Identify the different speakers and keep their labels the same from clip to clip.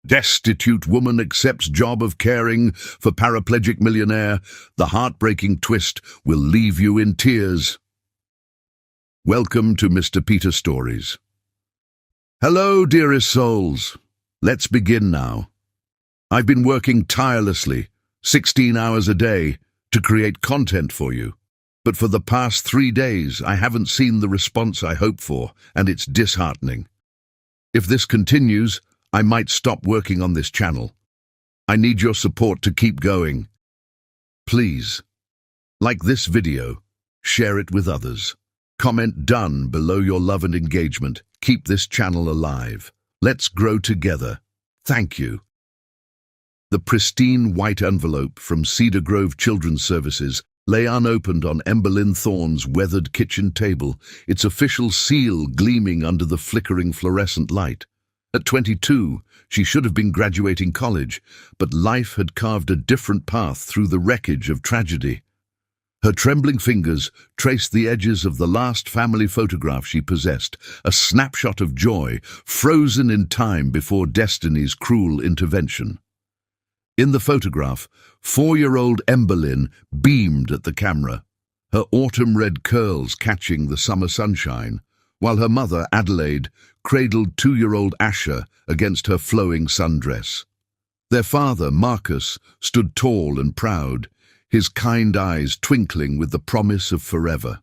Speaker 1: Destitute woman accepts job of caring for paraplegic millionaire. The heartbreaking twist will leave you in tears. Welcome to Mr. Peter Stories. Hello, dearest souls. Let's begin now. I've been working tirelessly, 16 hours a day, to create content for you. But for the past 3 days, I haven't seen the response I hoped for, and it's disheartening. If this continues, I might stop working on this channel. I need your support to keep going. Please, like this video, share it with others. Comment "done" below your love and engagement. Keep this channel alive. Let's grow together. Thank you. The pristine white envelope from Cedar Grove Children's Services lay unopened on Emberlyn Thorne's weathered kitchen table, its official seal gleaming under the flickering fluorescent light. At 22, she should have been graduating college, but life had carved a different path through the wreckage of tragedy. Her trembling fingers traced the edges of the last family photograph she possessed, a snapshot of joy, frozen in time before destiny's cruel intervention. In the photograph, 4-year-old Emberlyn beamed at the camera, her autumn-red curls catching the summer sunshine, while her mother, Adelaide, cradled 2-year-old Asher against her flowing sundress. Their father, Marcus, stood tall and proud, his kind eyes twinkling with the promise of forever.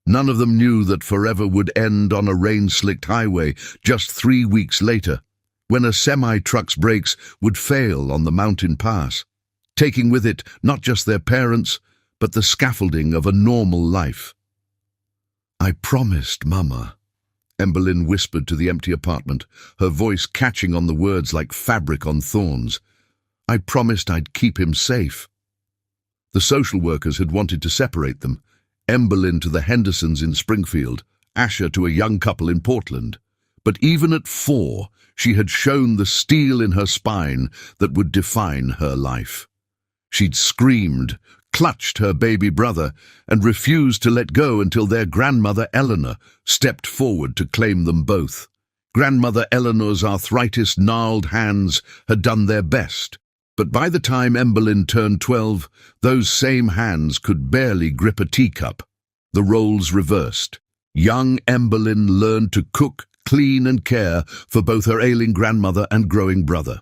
Speaker 1: None of them knew that forever would end on a rain-slicked highway just 3 weeks later, when a semi-truck's brakes would fail on the mountain pass, taking with it not just their parents, but the scaffolding of a normal life. "I promised, Mama," Emberlyn whispered to the empty apartment, her voice catching on the words like fabric on thorns. "I promised I'd keep him safe." The social workers had wanted to separate them, Emberlyn to the Hendersons in Springfield, Asher to a young couple in Portland. But even at 4, she had shown the steel in her spine that would define her life. She'd screamed, clutched her baby brother, and refused to let go until their grandmother Eleanor stepped forward to claim them both. Grandmother Eleanor's arthritis-gnarled hands had done their best, but by the time Emberlyn turned 12, those same hands could barely grip a teacup. The roles reversed. Young Emberlyn learned to cook, clean, and care for both her ailing grandmother and growing brother.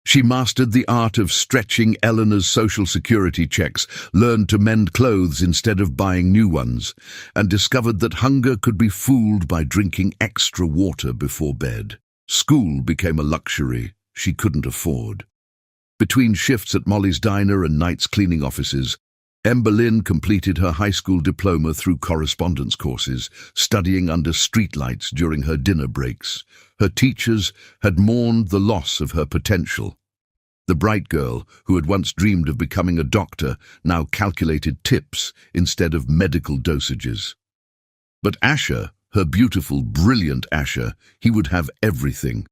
Speaker 1: She mastered the art of stretching Eleanor's social security checks, learned to mend clothes instead of buying new ones, and discovered that hunger could be fooled by drinking extra water before bed. School became a luxury she couldn't afford. Between shifts at Molly's Diner and nights cleaning offices, Emberlyn completed her high school diploma through correspondence courses, studying under streetlights during her dinner breaks. Her teachers had mourned the loss of her potential. The bright girl, who had once dreamed of becoming a doctor, now calculated tips instead of medical dosages. But Asher, her beautiful, brilliant Asher, he would have everything.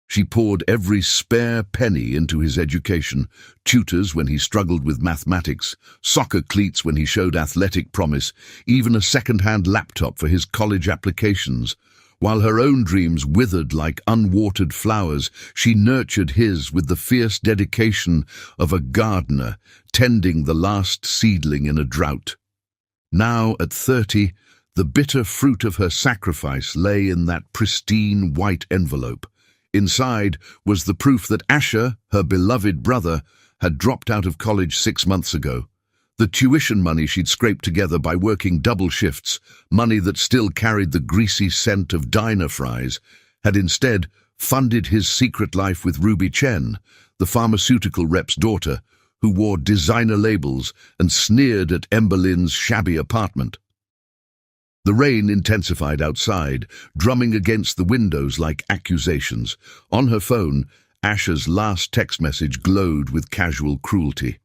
Speaker 1: She poured every spare penny into his education, tutors when he struggled with mathematics, soccer cleats when he showed athletic promise, even a second-hand laptop for his college applications. While her own dreams withered like unwatered flowers, she nurtured his with the fierce dedication of a gardener tending the last seedling in a drought. Now, at 30, the bitter fruit of her sacrifice lay in that pristine white envelope. Inside was the proof that Asher, her beloved brother, had dropped out of college 6 months ago. The tuition money she'd scraped together by working double shifts, money that still carried the greasy scent of diner fries, had instead funded his secret life with Ruby Chen, the pharmaceutical rep's daughter, who wore designer labels and sneered at Emberlyn's shabby apartment. The rain intensified outside, drumming against the windows like accusations. On her phone, Asher's last text message glowed with casual cruelty.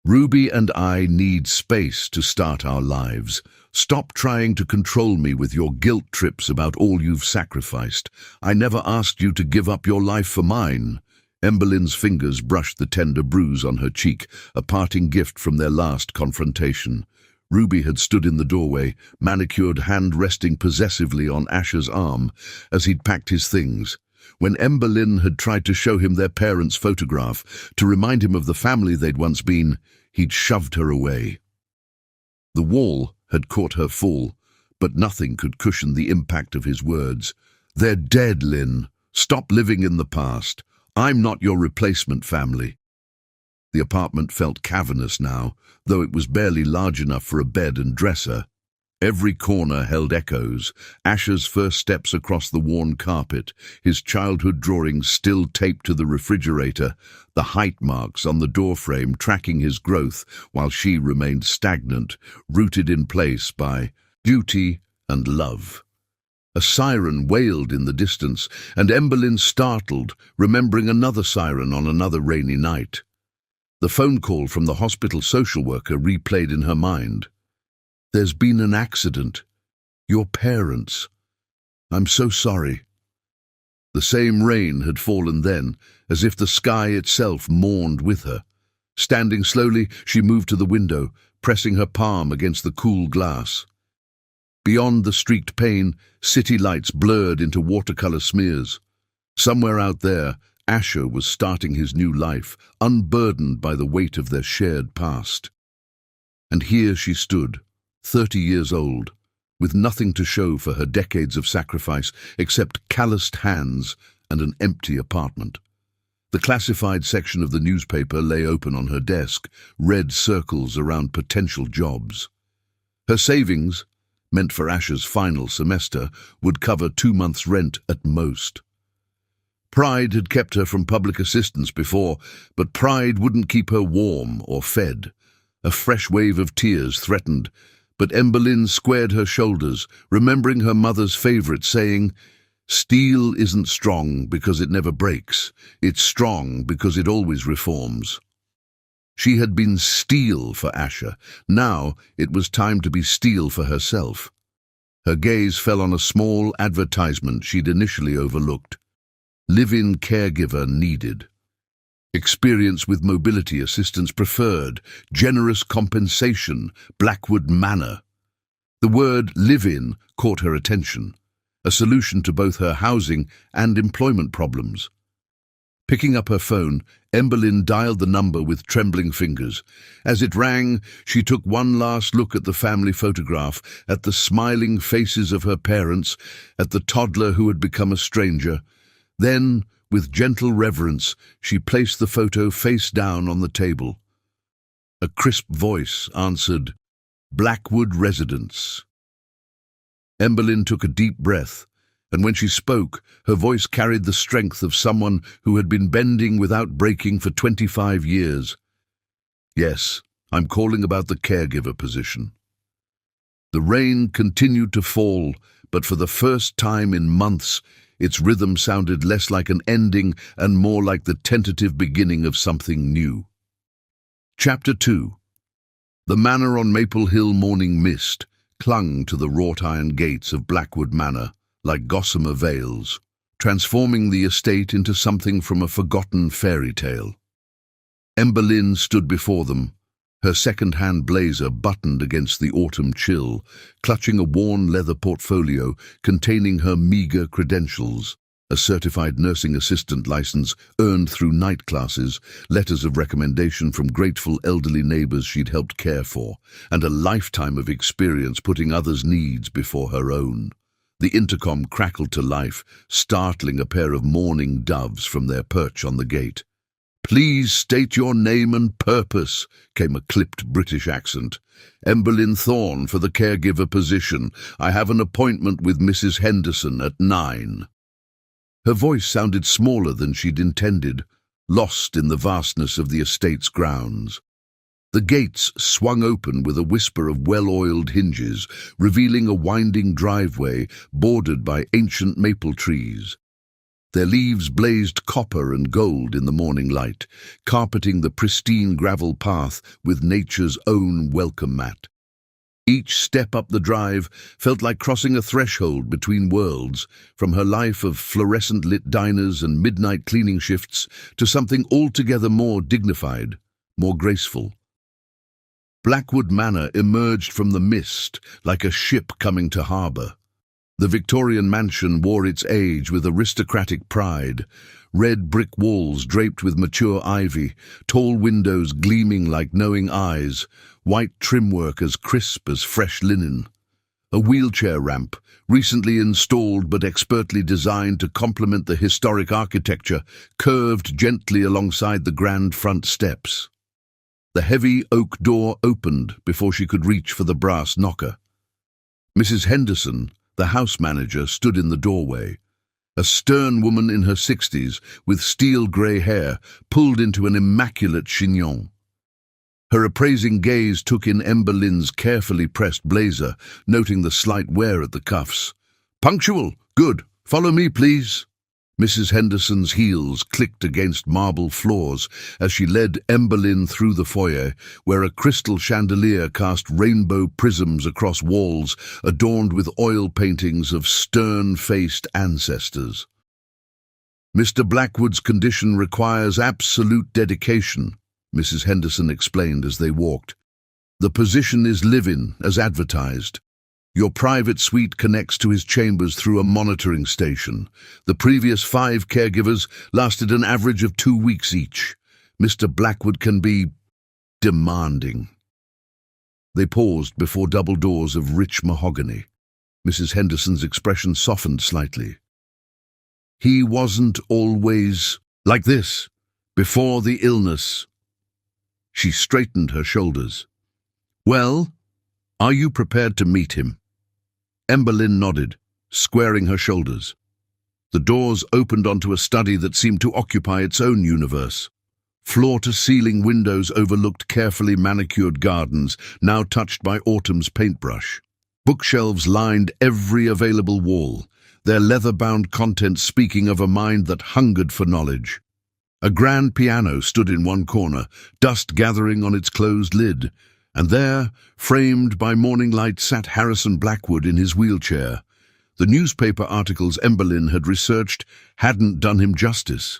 Speaker 1: "Ruby and I need space to start our lives. Stop trying to control me with your guilt trips about all you've sacrificed. I never asked you to give up your life for mine." Emberlyn's fingers brushed the tender bruise on her cheek, a parting gift from their last confrontation. Ruby had stood in the doorway, manicured hand resting possessively on Asher's arm as he'd packed his things. When Emberlyn had tried to show him their parents' photograph to remind him of the family they'd once been, he'd shoved her away. The wall had caught her full, but nothing could cushion the impact of his words. "They're dead, Lynn. Stop living in the past. I'm not your replacement family." The apartment felt cavernous now, though it was barely large enough for a bed and dresser. Every corner held echoes: Asher's first steps across the worn carpet, his childhood drawings still taped to the refrigerator, the height marks on the doorframe tracking his growth while she remained stagnant, rooted in place by duty and love. A siren wailed in the distance, and Emberlyn startled, remembering another siren on another rainy night. The phone call from the hospital social worker replayed in her mind. "There's been an accident. Your parents. I'm so sorry." The same rain had fallen then, as if the sky itself mourned with her. Standing slowly, she moved to the window, pressing her palm against the cool glass. Beyond the streaked pane, city lights blurred into watercolor smears. Somewhere out there, Asher was starting his new life, unburdened by the weight of their shared past. And here she stood, 30 years old, with nothing to show for her decades of sacrifice except calloused hands and an empty apartment. The classified section of the newspaper lay open on her desk, red circles around potential jobs. Her savings, meant for Asher's final semester, would cover 2 months' rent at most. Pride had kept her from public assistance before, but pride wouldn't keep her warm or fed. A fresh wave of tears threatened, but Emberlyn squared her shoulders, remembering her mother's favorite saying, "Steel isn't strong because it never breaks. It's strong because it always reforms." She had been steel for Asher. Now it was time to be steel for herself. Her gaze fell on a small advertisement she'd initially overlooked. Live-in caregiver needed. Experience with mobility assistance preferred. Generous compensation. Blackwood Manor. The word live-in caught her attention, a solution to both her housing and employment problems. Picking up her phone, Emberlyn dialed the number with trembling fingers. As it rang, she took one last look at the family photograph, at the smiling faces of her parents, at the toddler who had become a stranger. Then, with gentle reverence, she placed the photo face down on the table. A crisp voice answered, "Blackwood Residence." Emberlyn took a deep breath, and when she spoke, her voice carried the strength of someone who had been bending without breaking for 25 years. "Yes, I'm calling about the caregiver position." The rain continued to fall, but for the first time in months, its rhythm sounded less like an ending and more like the tentative beginning of something new. Chapter 2. The manor on Maple Hill morning mist clung to the wrought-iron gates of Blackwood Manor like gossamer veils, transforming the estate into something from a forgotten fairy tale. Emberlyn stood before them, her second-hand blazer buttoned against the autumn chill, clutching a worn leather portfolio containing her meager credentials: a certified nursing assistant license earned through night classes, letters of recommendation from grateful elderly neighbors she'd helped care for, and a lifetime of experience putting others' needs before her own. The intercom crackled to life, startling a pair of mourning doves from their perch on the gate. "Please state your name and purpose," came a clipped British accent. "Emberlyn Thorne for the caregiver position. I have an appointment with Mrs. Henderson at 9. Her voice sounded smaller than she'd intended, lost in the vastness of the estate's grounds. The gates swung open with a whisper of well-oiled hinges, revealing a winding driveway bordered by ancient maple trees. Their leaves blazed copper and gold in the morning light, carpeting the pristine gravel path with nature's own welcome mat. Each step up the drive felt like crossing a threshold between worlds, from her life of fluorescent-lit diners and midnight cleaning shifts to something altogether more dignified, more graceful. Blackwood Manor emerged from the mist like a ship coming to harbour. The Victorian mansion wore its age with aristocratic pride. Red brick walls draped with mature ivy, tall windows gleaming like knowing eyes, white trimwork as crisp as fresh linen. A wheelchair ramp, recently installed but expertly designed to complement the historic architecture, curved gently alongside the grand front steps. The heavy oak door opened before she could reach for the brass knocker. Mrs. Henderson, the house manager, stood in the doorway. A stern woman in her 60s, with steel-grey hair, pulled into an immaculate chignon. Her appraising gaze took in Ember Lynn's carefully pressed blazer, noting the slight wear at the cuffs. "Punctual. Good. Follow me, please." Mrs. Henderson's heels clicked against marble floors as she led Ember Lynn through the foyer, where a crystal chandelier cast rainbow prisms across walls adorned with oil paintings of stern-faced ancestors. "Mr. Blackwood's condition requires absolute dedication," Mrs. Henderson explained as they walked. "The position is live-in, as advertised. Your private suite connects to his chambers through a monitoring station. The previous 5 caregivers lasted an average of 2 weeks each. Mr. Blackwood can be demanding." They paused before double doors of rich mahogany. Mrs. Henderson's expression softened slightly. "He wasn't always like this, before the illness." She straightened her shoulders. "Well, are you prepared to meet him?" Ember Lynn nodded, squaring her shoulders. The doors opened onto a study that seemed to occupy its own universe. Floor-to-ceiling windows overlooked carefully manicured gardens, now touched by autumn's paintbrush. Bookshelves lined every available wall, their leather-bound contents speaking of a mind that hungered for knowledge. A grand piano stood in one corner, dust gathering on its closed lid, and there, framed by morning light, sat Harrison Blackwood in his wheelchair. The newspaper articles Ember Lynn had researched hadn't done him justice.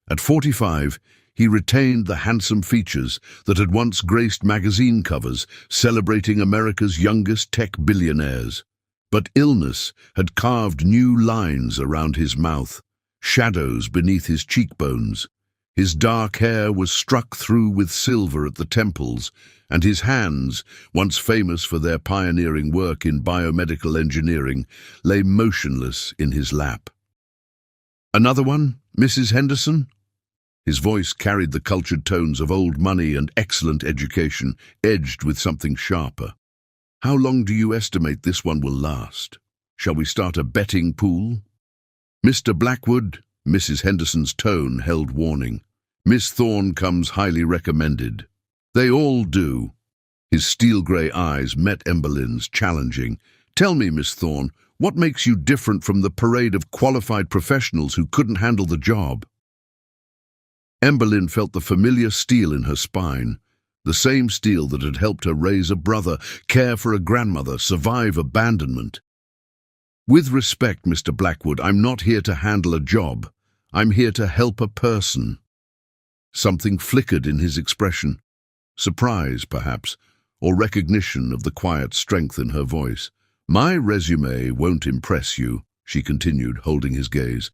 Speaker 1: At 45, he retained the handsome features that had once graced magazine covers celebrating America's youngest tech billionaires. But illness had carved new lines around his mouth, shadows beneath his cheekbones. His dark hair was struck through with silver at the temples, and his hands, once famous for their pioneering work in biomedical engineering, lay motionless in his lap. "Another one, Mrs. Henderson?" His voice carried the cultured tones of old money and excellent education, edged with something sharper. "How long do you estimate this one will last? Shall we start a betting pool?" "Mr. Blackwood," Mrs. Henderson's tone held warning. "Miss Thorne comes highly recommended." "They all do." His steel-grey eyes met Ember Lynn's, challenging. "Tell me, Miss Thorne, what makes you different from the parade of qualified professionals who couldn't handle the job?" Ember Lynn felt the familiar steel in her spine, the same steel that had helped her raise a brother, care for a grandmother, survive abandonment. "With respect, Mr. Blackwood, I'm not here to handle a job. I'm here to help a person." Something flickered in his expression. Surprise, perhaps, or recognition of the quiet strength in her voice. "My resume won't impress you," she continued, holding his gaze.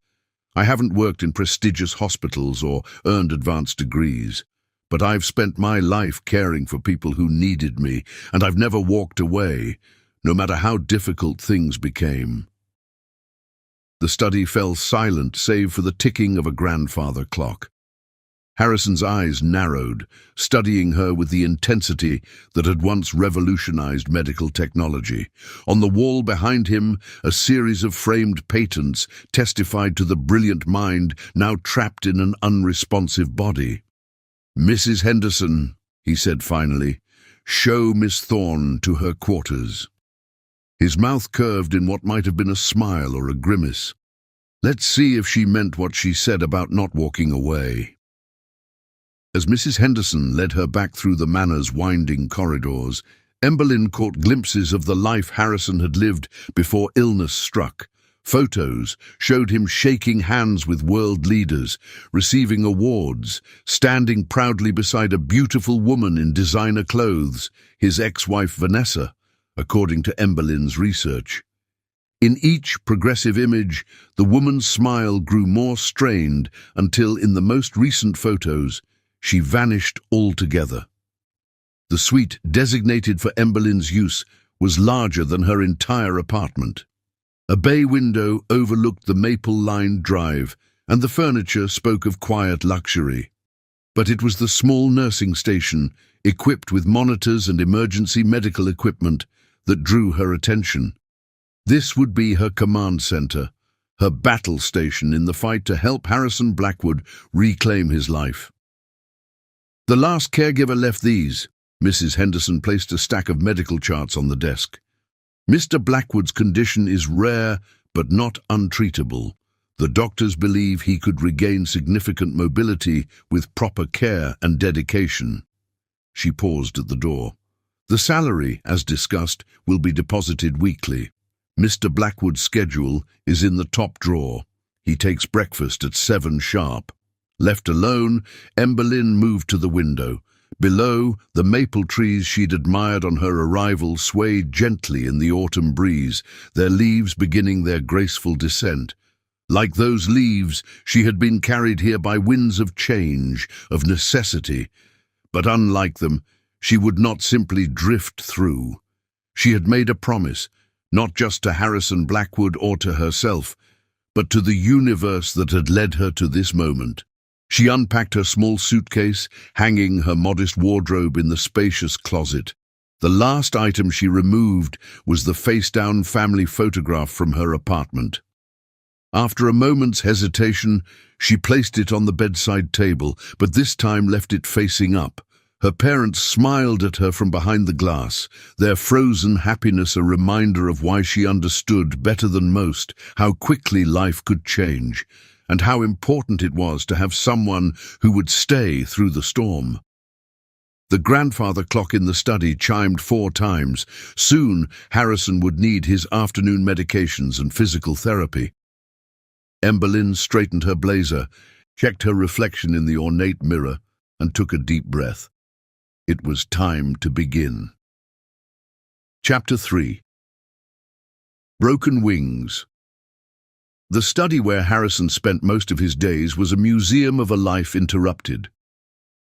Speaker 1: "I haven't worked in prestigious hospitals or earned advanced degrees, but I've spent my life caring for people who needed me, and I've never walked away, no matter how difficult things became." The study fell silent save for the ticking of a grandfather clock. Harrison's eyes narrowed, studying her with the intensity that had once revolutionized medical technology. On the wall behind him, a series of framed patents testified to the brilliant mind now trapped in an unresponsive body. "Mrs. Henderson," he said finally, "show Miss Thorne to her quarters." His mouth curved in what might have been a smile or a grimace. Let's see if she meant what she said about not walking away. As Mrs. Henderson led her back through the manor's winding corridors, Ember Lynn caught glimpses of the life Harrison had lived before illness struck. Photos showed him shaking hands with world leaders, receiving awards, standing proudly beside a beautiful woman in designer clothes, his ex-wife Vanessa, according to Ember Lynn's research. In each progressive image, the woman's smile grew more strained until, in the most recent photos, she vanished altogether. The suite designated for Emberlyn's use was larger than her entire apartment. A bay window overlooked the maple-lined drive, and the furniture spoke of quiet luxury. But it was the small nursing station, equipped with monitors and emergency medical equipment, that drew her attention. This would be her command center, her battle station in the fight to help Harrison Blackwood reclaim his life. The last caregiver left these. Mrs. Henderson placed a stack of medical charts on the desk. Mr. Blackwood's condition is rare but not untreatable. The doctors believe he could regain significant mobility with proper care and dedication. She paused at the door. The salary, as discussed, will be deposited weekly. Mr. Blackwood's schedule is in the top drawer. He takes breakfast at 7 sharp. Left alone, Emberlyn moved to the window. Below, the maple trees she'd admired on her arrival swayed gently in the autumn breeze, their leaves beginning their graceful descent. Like those leaves, she had been carried here by winds of change, of necessity. But unlike them, she would not simply drift through. She had made a promise, not just to Harrison Blackwood or to herself, but to the universe that had led her to this moment. She unpacked her small suitcase, hanging her modest wardrobe in the spacious closet. The last item she removed was the face-down family photograph from her apartment. After a moment's hesitation, she placed it on the bedside table, but this time left it facing up. Her parents smiled at her from behind the glass, their frozen happiness a reminder of why she understood better than most how quickly life could change, and how important it was to have someone who would stay through the storm. The grandfather clock in the study chimed 4 times. Soon, Harrison would need his afternoon medications and physical therapy. Emberlyn straightened her blazer, checked her reflection in the ornate mirror, and took a deep breath. It was time to begin. Chapter 3. Broken Wings. The study where Harrison spent most of his days was a museum of a life interrupted.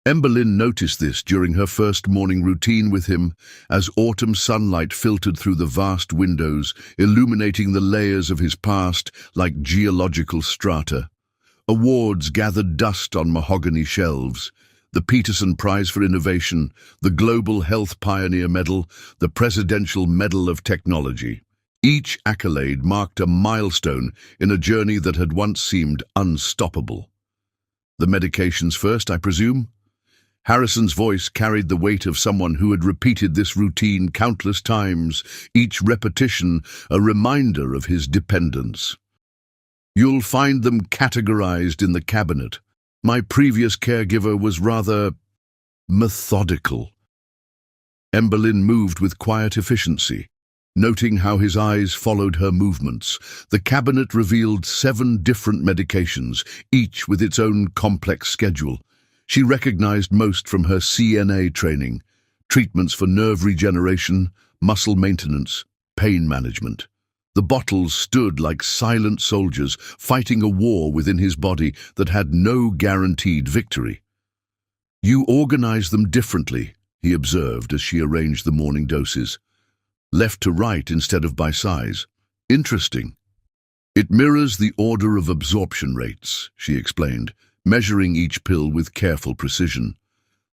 Speaker 1: Emberlyn noticed this during her first morning routine with him, as autumn sunlight filtered through the vast windows, illuminating the layers of his past like geological strata. Awards gathered dust on mahogany shelves. The Peterson Prize for Innovation, the Global Health Pioneer Medal, the Presidential Medal of Technology. Each accolade marked a milestone in a journey that had once seemed unstoppable. The medications first, I presume? Harrison's voice carried the weight of someone who had repeated this routine countless times, each repetition a reminder of his dependence. You'll find them categorized in the cabinet. My previous caregiver was rather methodical. Emberlyn moved with quiet efficiency, noting how his eyes followed her movements. The cabinet revealed 7 different medications, each with its own complex schedule. She recognized most from her CNA training: treatments for nerve regeneration, muscle maintenance, pain management. The bottles stood like silent soldiers fighting a war within his body that had no guaranteed victory. You organize them differently, he observed as she arranged the morning doses. Left to right instead of by size. Interesting. It mirrors the order of absorption rates, she explained, measuring each pill with careful precision.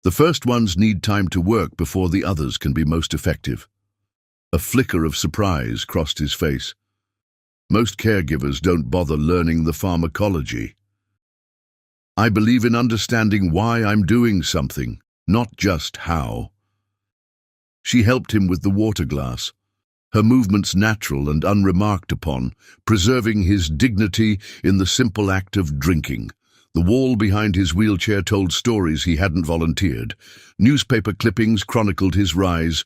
Speaker 1: The first ones need time to work before the others can be most effective. A flicker of surprise crossed his face. Most caregivers don't bother learning the pharmacology. I believe in understanding why I'm doing something, not just how. She helped him with the water glass, her movements natural and unremarked upon, preserving his dignity in the simple act of drinking. The wall behind his wheelchair told stories he hadn't volunteered. Newspaper clippings chronicled his rise.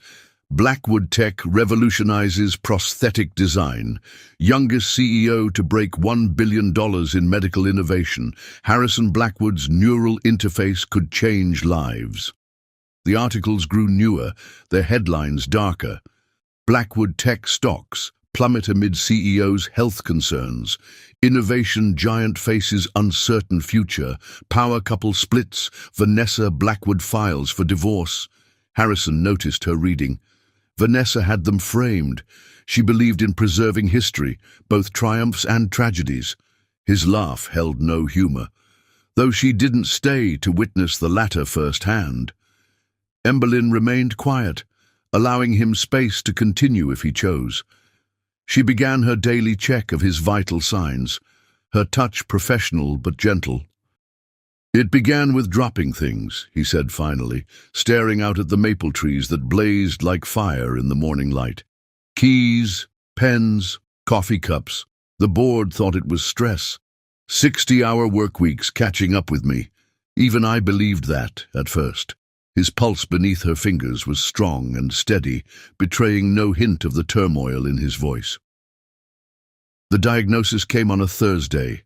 Speaker 1: Blackwood Tech revolutionizes prosthetic design. Youngest CEO to break $1 billion in medical innovation. Harrison Blackwood's neural interface could change lives. The articles grew newer, their headlines darker. Blackwood Tech stocks plummet amid CEOs' health concerns. Innovation giant faces uncertain future. Power couple splits. Vanessa Blackwood files for divorce. Harrison noticed her reading. Vanessa had them framed. She believed in preserving history, both triumphs and tragedies. His laugh held no humor, though she didn't stay to witness the latter firsthand. Emberlyn remained quiet, allowing him space to continue if he chose. She began her daily check of his vital signs, her touch professional but gentle. "It began with dropping things," he said finally, staring out at the maple trees that blazed like fire in the morning light. "Keys, pens, coffee cups. The board thought it was stress. 60-hour work weeks catching up with me. Even I believed that at first." His pulse beneath her fingers was strong and steady, betraying no hint of the turmoil in his voice. The diagnosis came on a Thursday.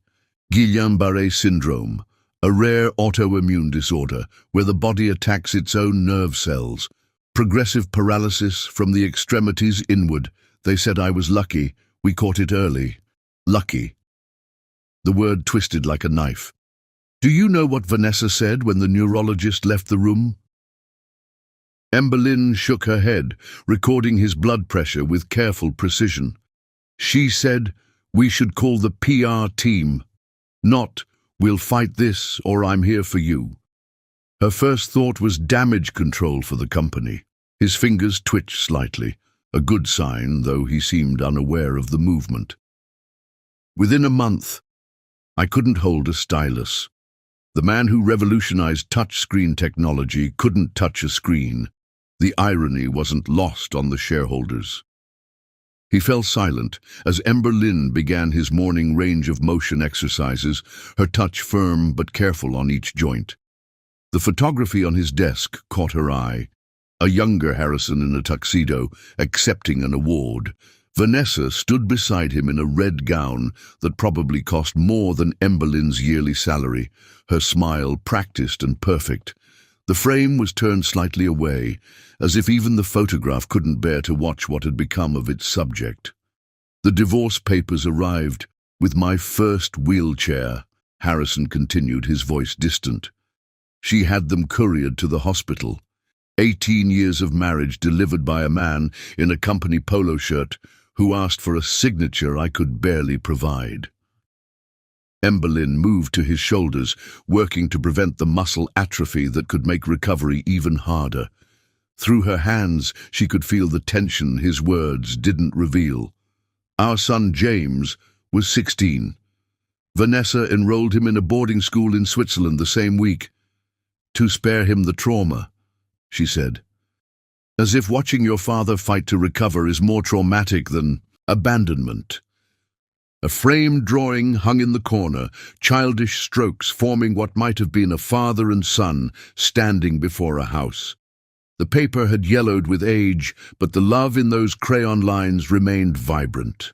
Speaker 1: Guillain-Barré syndrome, a rare autoimmune disorder where the body attacks its own nerve cells. Progressive paralysis from the extremities inward. They said I was lucky. We caught it early. Lucky. The word twisted like a knife. "Do you know what Vanessa said when the neurologist left the room?" Emberlyn shook her head, recording his blood pressure with careful precision. "She said, we should call the PR team. Not, we'll fight this or I'm here for you." Her first thought was damage control for the company. His fingers twitched slightly, a good sign, though he seemed unaware of the movement. "Within a month, I couldn't hold a stylus. The man who revolutionized touchscreen technology couldn't touch a screen. The irony wasn't lost on the shareholders." He fell silent as Emberlyn began his morning range of motion exercises, her touch firm but careful on each joint. The photography on his desk caught her eye. A younger Harrison in a tuxedo, accepting an award. Vanessa stood beside him in a red gown that probably cost more than Emberlyn's yearly salary, her smile practiced and perfect. The frame was turned slightly away, as if even the photograph couldn't bear to watch what had become of its subject. "The divorce papers arrived with my first wheelchair," Harrison continued, his voice distant. "She had them couriered to the hospital. 18 years of marriage delivered by a man in a company polo shirt who asked for a signature I could barely provide." Emberlyn moved to his shoulders, working to prevent the muscle atrophy that could make recovery even harder. Through her hands, she could feel the tension his words didn't reveal. "Our son James was 16. Vanessa enrolled him in a boarding school in Switzerland the same week. To spare him the trauma," she said. "As if watching your father fight to recover is more traumatic than abandonment." A framed drawing hung in the corner, childish strokes forming what might have been a father and son standing before a house. The paper had yellowed with age, but the love in those crayon lines remained vibrant.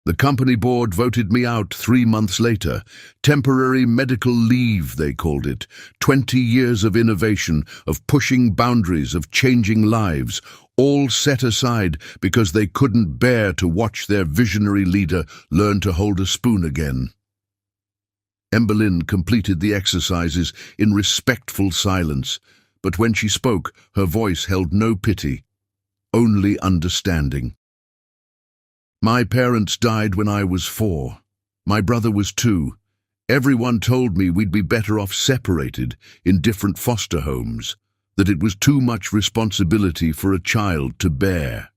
Speaker 1: "The company board voted me out 3 months later. Temporary medical leave, they called it. 20 years of innovation, of pushing boundaries, of changing lives, all set aside because they couldn't bear to watch their visionary leader learn to hold a spoon again." Emberlyn completed the exercises in respectful silence, but when she spoke, her voice held no pity, only understanding. "My parents died when I was 4. My brother was 2. Everyone told me we'd be better off separated in different foster homes, that it was too much responsibility for a child to bear."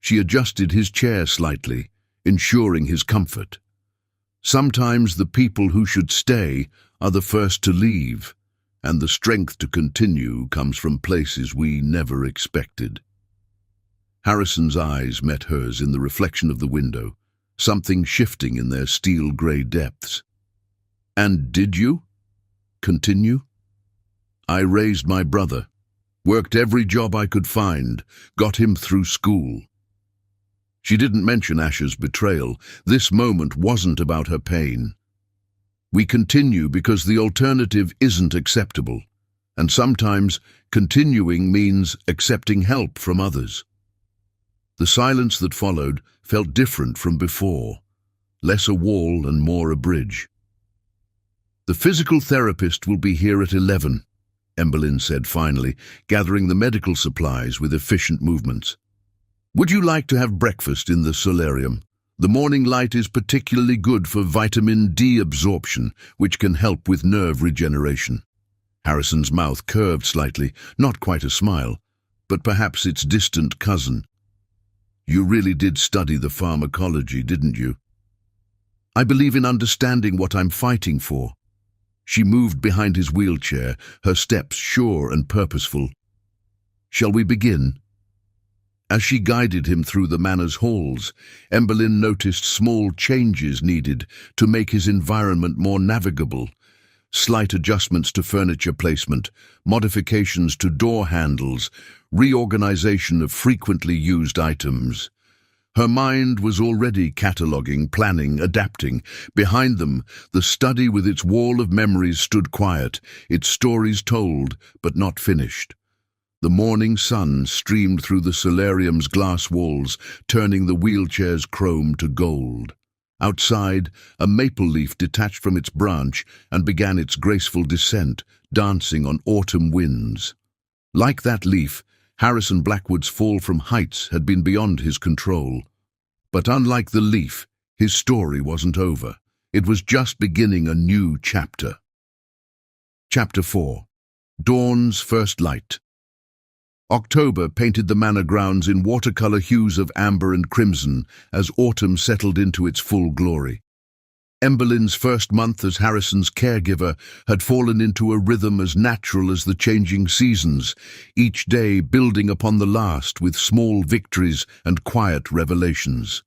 Speaker 1: She adjusted his chair slightly, ensuring his comfort. "Sometimes the people who should stay are the first to leave, and the strength to continue comes from places we never expected." Harrison's eyes met hers in the reflection of the window, something shifting in their steel-grey depths. "And did you continue?" "I raised my brother, worked every job I could find, got him through school." She didn't mention Asher's betrayal. This moment wasn't about her pain. "We continue because the alternative isn't acceptable, and sometimes continuing means accepting help from others." The silence that followed felt different from before, less a wall and more a bridge. "The physical therapist will be here at 11, Emberlyn said finally, gathering the medical supplies with efficient movements. "Would you like to have breakfast in the solarium? The morning light is particularly good for vitamin D absorption, which can help with nerve regeneration." Harrison's mouth curved slightly, not quite a smile, but perhaps its distant cousin. "You really did study the pharmacology, didn't you?" "I believe in understanding what I'm fighting for." She moved behind his wheelchair, her steps sure and purposeful. "Shall we begin?" As she guided him through the manor's halls, Emberlyn noticed small changes needed to make his environment more navigable. Slight adjustments to furniture placement, modifications to door handles, reorganization of frequently used items. Her mind was already cataloguing, planning, adapting. Behind them, the study with its wall of memories stood quiet, its stories told, but not finished. The morning sun streamed through the solarium's glass walls, turning the wheelchair's chrome to gold. Outside, a maple leaf detached from its branch and began its graceful descent, dancing on autumn winds. Like that leaf, Harrison Blackwood's fall from heights had been beyond his control. But unlike the leaf, his story wasn't over. It was just beginning a new chapter. Chapter 4. Dawn's First Light. October painted the manor grounds in watercolor hues of amber and crimson as autumn settled into its full glory. Emberlyn's first month as Harrison's caregiver had fallen into a rhythm as natural as the changing seasons, each day building upon the last with small victories and quiet revelations.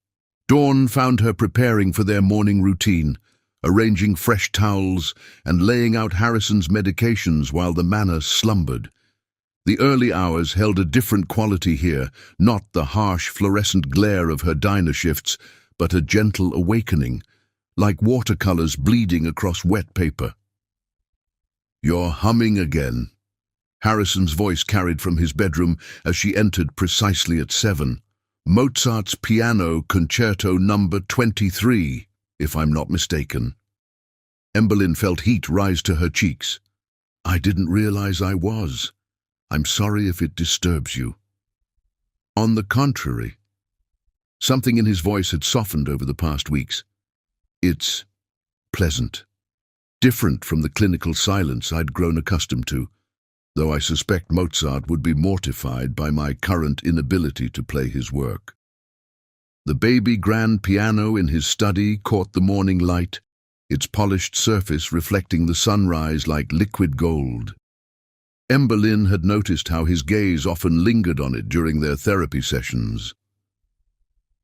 Speaker 1: Dawn found her preparing for their morning routine, arranging fresh towels and laying out Harrison's medications while the manor slumbered. The early hours held a different quality here, not the harsh fluorescent glare of her diner shifts, but a gentle awakening, like watercolors bleeding across wet paper. "You're humming again," Harrison's voice carried from his bedroom as she entered precisely at 7. "Mozart's Piano Concerto number 23, if I'm not mistaken." Emberlyn felt heat rise to her cheeks. "I didn't realize I was. I'm sorry if it disturbs you." "On the contrary." Something in his voice had softened over the past weeks. "It's pleasant. Different from the clinical silence I'd grown accustomed to, though I suspect Mozart would be mortified by my current inability to play his work." The baby grand piano in his study caught the morning light, its polished surface reflecting the sunrise like liquid gold. Emberlyn had noticed how his gaze often lingered on it during their therapy sessions.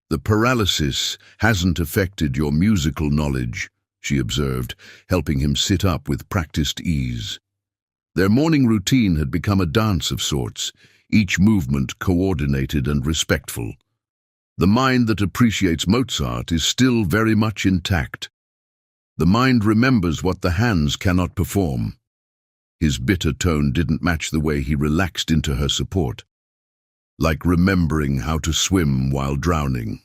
Speaker 1: "The paralysis hasn't affected your musical knowledge," she observed, helping him sit up with practiced ease. Their morning routine had become a dance of sorts, each movement coordinated and respectful. The mind that appreciates Mozart is still very much intact. The mind remembers what the hands cannot perform. His bitter tone didn't match the way he relaxed into her support, like remembering how to swim while drowning.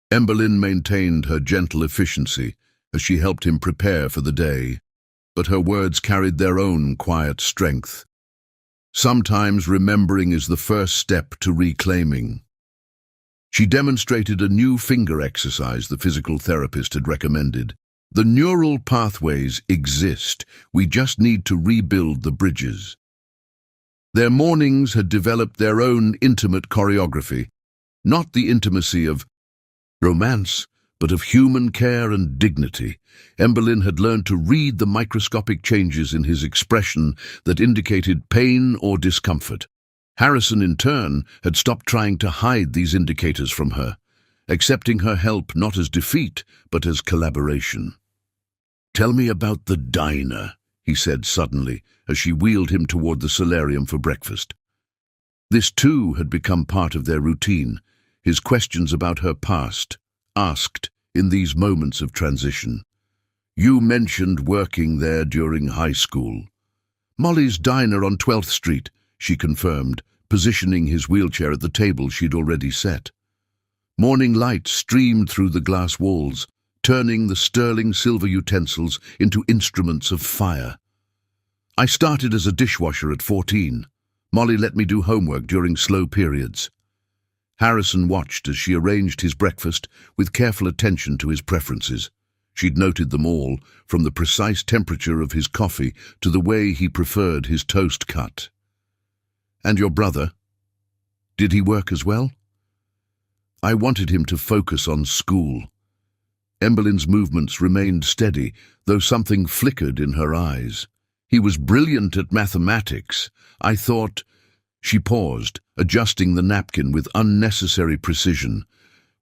Speaker 1: Emberlyn maintained her gentle efficiency as she helped him prepare for the day, but her words carried their own quiet strength. Sometimes remembering is the first step to reclaiming. She demonstrated a new finger exercise the physical therapist had recommended. "The neural pathways exist, we just need to rebuild the bridges." Their mornings had developed their own intimate choreography, not the intimacy of romance, but of human care and dignity. Emberlyn had learned to read the microscopic changes in his expression that indicated pain or discomfort. Harrison, in turn, had stopped trying to hide these indicators from her, accepting her help not as defeat, but as collaboration. "Tell me about the diner," he said suddenly, as she wheeled him toward the solarium for breakfast. This too had become part of their routine, his questions about her past, asked in these moments of transition. "You mentioned working there during high school." "Molly's Diner on 12th Street, she confirmed, positioning his wheelchair at the table she'd already set. Morning light streamed through the glass walls, turning the sterling silver utensils into instruments of fire. I started as a dishwasher at 14. Molly let me do homework during slow periods. Harrison watched as she arranged his breakfast with careful attention to his preferences. She'd noted them all, from the precise temperature of his coffee to the way he preferred his toast cut. "And your brother? Did he work as well?" I wanted him to focus on school. Emberlin's movements remained steady, though something flickered in her eyes. "He was brilliant at mathematics. I thought—" She paused, adjusting the napkin with unnecessary precision.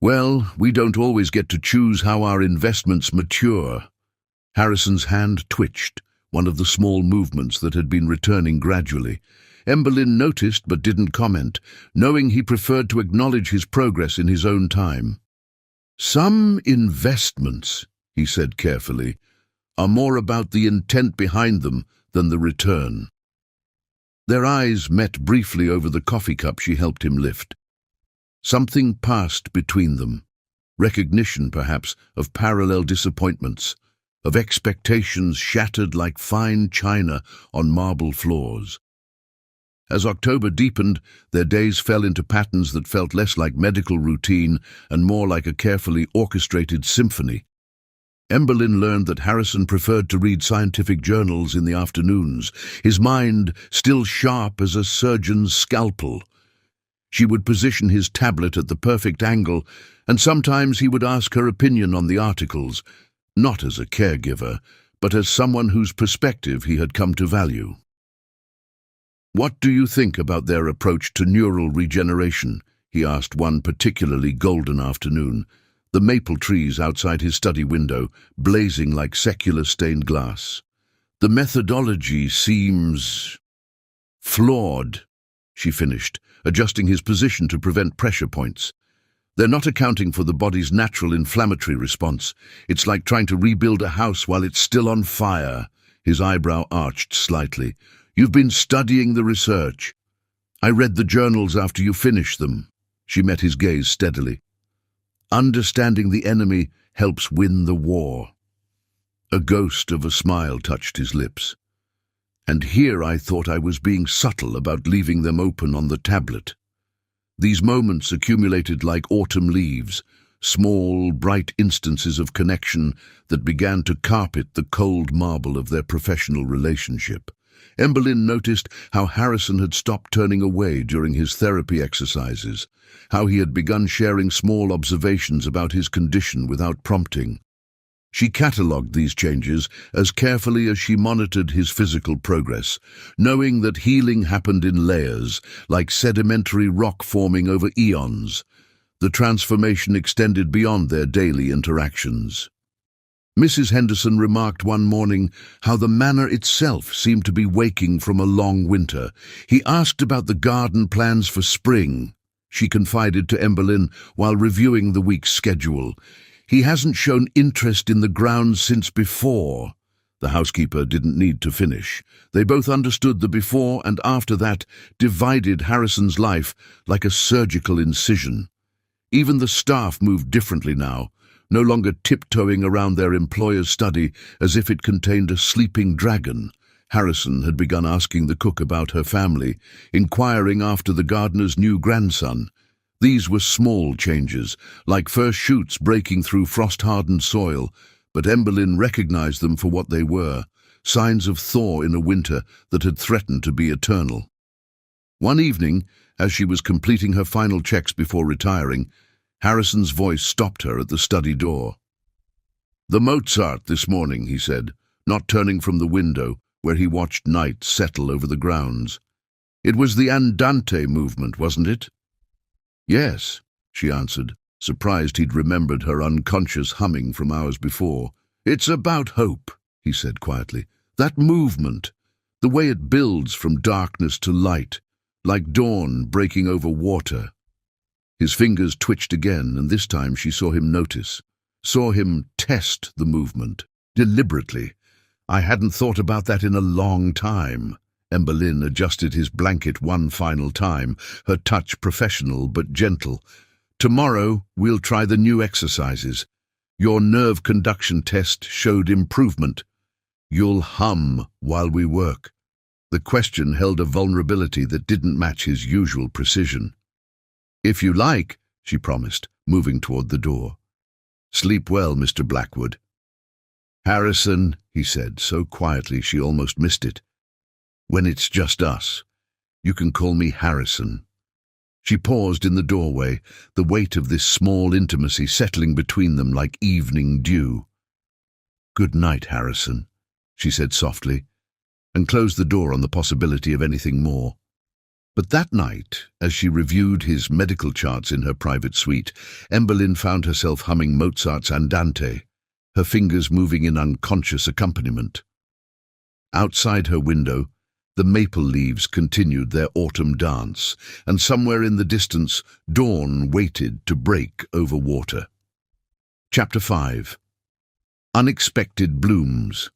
Speaker 1: "Well, we don't always get to choose how our investments mature." Harrison's hand twitched, one of the small movements that had been returning gradually. Emberlin noticed but didn't comment, knowing he preferred to acknowledge his progress in his own time. "Some investments," he said carefully, "are more about the intent behind them than the return." Their eyes met briefly over the coffee cup she helped him lift. Something passed between them. Recognition, perhaps, of parallel disappointments, of expectations shattered like fine china on marble floors. As October deepened, their days fell into patterns that felt less like medical routine and more like a carefully orchestrated symphony. Emberlin learned that Harrison preferred to read scientific journals in the afternoons, his mind still sharp as a surgeon's scalpel. She would position his tablet at the perfect angle, and sometimes he would ask her opinion on the articles, not as a caregiver, but as someone whose perspective he had come to value. "What do you think about their approach to neural regeneration?" he asked one particularly golden afternoon, the maple trees outside his study window blazing like secular stained glass. "The methodology seems flawed," she finished, adjusting his position to prevent pressure points. "They're not accounting for the body's natural inflammatory response. It's like trying to rebuild a house while it's still on fire." His eyebrow arched slightly. "You've been studying the research." "I read the journals after you finished them." She met his gaze steadily. "Understanding the enemy helps win the war." A ghost of a smile touched his lips. "And here I thought I was being subtle about leaving them open on the tablet." These moments accumulated like autumn leaves, small, bright instances of connection that began to carpet the cold marble of their professional relationship. Emberlin noticed how Harrison had stopped turning away during his therapy exercises, how he had begun sharing small observations about his condition without prompting. She catalogued these changes as carefully as she monitored his physical progress, knowing that healing happened in layers, like sedimentary rock forming over eons. The transformation extended beyond their daily interactions. Mrs. Henderson remarked one morning how the manor itself seemed to be waking from a long winter. "He asked about the garden plans for spring," she confided to Emberlin while reviewing the week's schedule. "He hasn't shown interest in the grounds since before." The housekeeper didn't need to finish. They both understood the before and after that divided Harrison's life like a surgical incision. Even the staff moved differently now, no longer tiptoeing around their employer's study as if it contained a sleeping dragon. Harrison had begun asking the cook about her family, inquiring after the gardener's new grandson. These were small changes, like first shoots breaking through frost-hardened soil, but Emberlin recognized them for what they were, signs of thaw in a winter that had threatened to be eternal. One evening, as she was completing her final checks before retiring, Harrison's voice stopped her at the study door. "The Mozart this morning," he said, not turning from the window, where he watched night settle over the grounds. "It was the Andante movement, wasn't it?" "Yes," she answered, surprised he'd remembered her unconscious humming from hours before. "It's about hope," he said quietly. "That movement, the way it builds from darkness to light, like dawn breaking over water." His fingers twitched again, and this time she saw him notice, saw him test the movement, deliberately. "I hadn't thought about that in a long time." Emberlyn adjusted his blanket one final time, her touch professional but gentle. "Tomorrow we'll try the new exercises. Your nerve conduction test showed improvement. You'll hum while we work." The question held a vulnerability that didn't match his usual precision. "If you like," she promised, moving toward the door. "Sleep well, Mr. Blackwood." "Harrison," he said, so quietly she almost missed it. "When it's just us, you can call me Harrison." She paused in the doorway, the weight of this small intimacy settling between them like evening dew. "Good night, Harrison," she said softly, and closed the door on the possibility of anything more. But that night, as she reviewed his medical charts in her private suite, Emberlyn found herself humming Mozart's Andante, her fingers moving in unconscious accompaniment. Outside her window, the maple leaves continued their autumn dance, and somewhere in the distance, dawn waited to break over water. Chapter 5. Unexpected Blooms.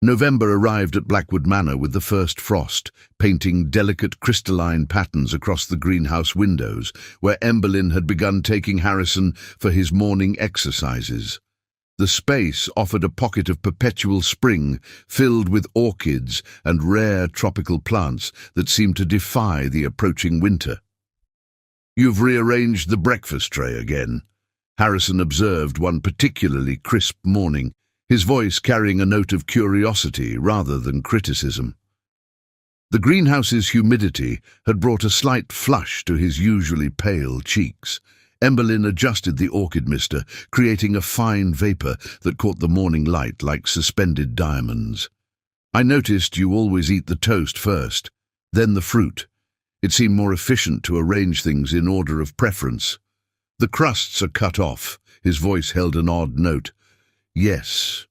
Speaker 1: November arrived at Blackwood Manor with the first frost, painting delicate crystalline patterns across the greenhouse windows, where Emberlyn had begun taking Harrison for his morning exercises. The space offered a pocket of perpetual spring, filled with orchids and rare tropical plants that seemed to defy the approaching winter. "You've rearranged the breakfast tray again," Harrison observed one particularly crisp morning, his voice carrying a note of curiosity rather than criticism. The greenhouse's humidity had brought a slight flush to his usually pale cheeks. Emberlyn adjusted the orchid mister, creating a fine vapor that caught the morning light like suspended diamonds. "I noticed you always eat the toast first, then the fruit. It seemed more efficient to arrange things in order of preference. The crusts are cut off." His voice held an odd note. "Yes."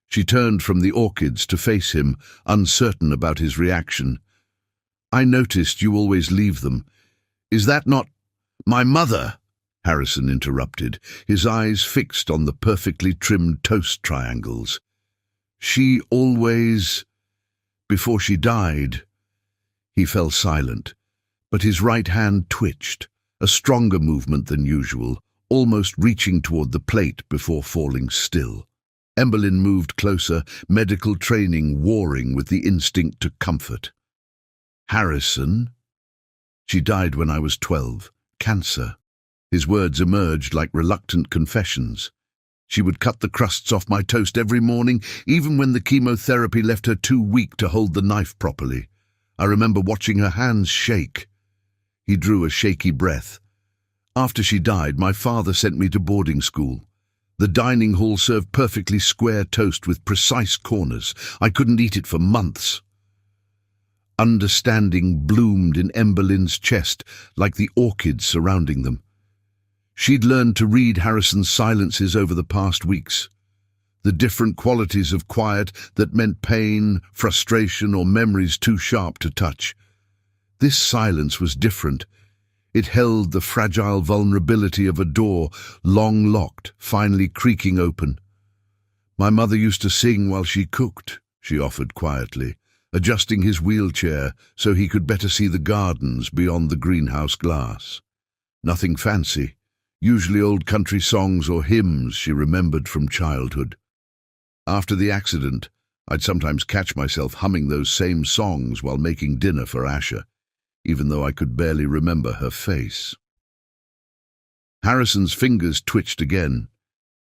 Speaker 1: She turned from the orchids to face him, uncertain about his reaction. "I noticed you always leave them. Is that not—" "My mother!" Harrison interrupted, his eyes fixed on the perfectly trimmed toast triangles. "She always— before she died." He fell silent, but his right hand twitched, a stronger movement than usual, almost reaching toward the plate before falling still. Emberlyn moved closer, medical training warring with the instinct to comfort. "Harrison? She died when I was 12. Cancer." His words emerged like reluctant confessions. "She would cut the crusts off my toast every morning, even when the chemotherapy left her too weak to hold the knife properly. I remember watching her hands shake." He drew a shaky breath. "After she died, my father sent me to boarding school. The dining hall served perfectly square toast with precise corners. I couldn't eat it for months." Understanding bloomed in Emberlyn's chest like the orchids surrounding them. She'd learned to read Harrison's silences over the past weeks. The different qualities of quiet that meant pain, frustration, or memories too sharp to touch. This silence was different. It held the fragile vulnerability of a door, long locked, finally creaking open. "My mother used to sing while she cooked," she offered quietly, adjusting his wheelchair so he could better see the gardens beyond the greenhouse glass. Nothing fancy. Usually old country songs or hymns she remembered from childhood. After the accident, I'd sometimes catch myself humming those same songs while making dinner for Asher, even though I could barely remember her face. Harrison's fingers twitched again,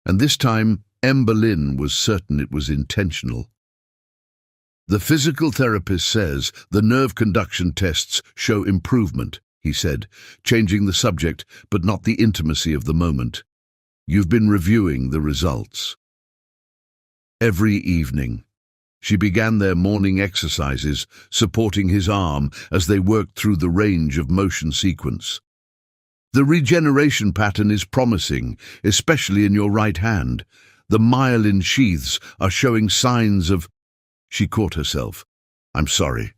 Speaker 1: and this time Emberlyn was certain it was intentional. "The physical therapist says the nerve conduction tests show improvement," he said, changing the subject but not the intimacy of the moment. "You've been reviewing the results." Every evening, she began their morning exercises, supporting his arm as they worked through the range of motion sequence. "The regeneration pattern is promising, especially in your right hand. The myelin sheaths are showing signs of—" She caught herself. "I'm sorry.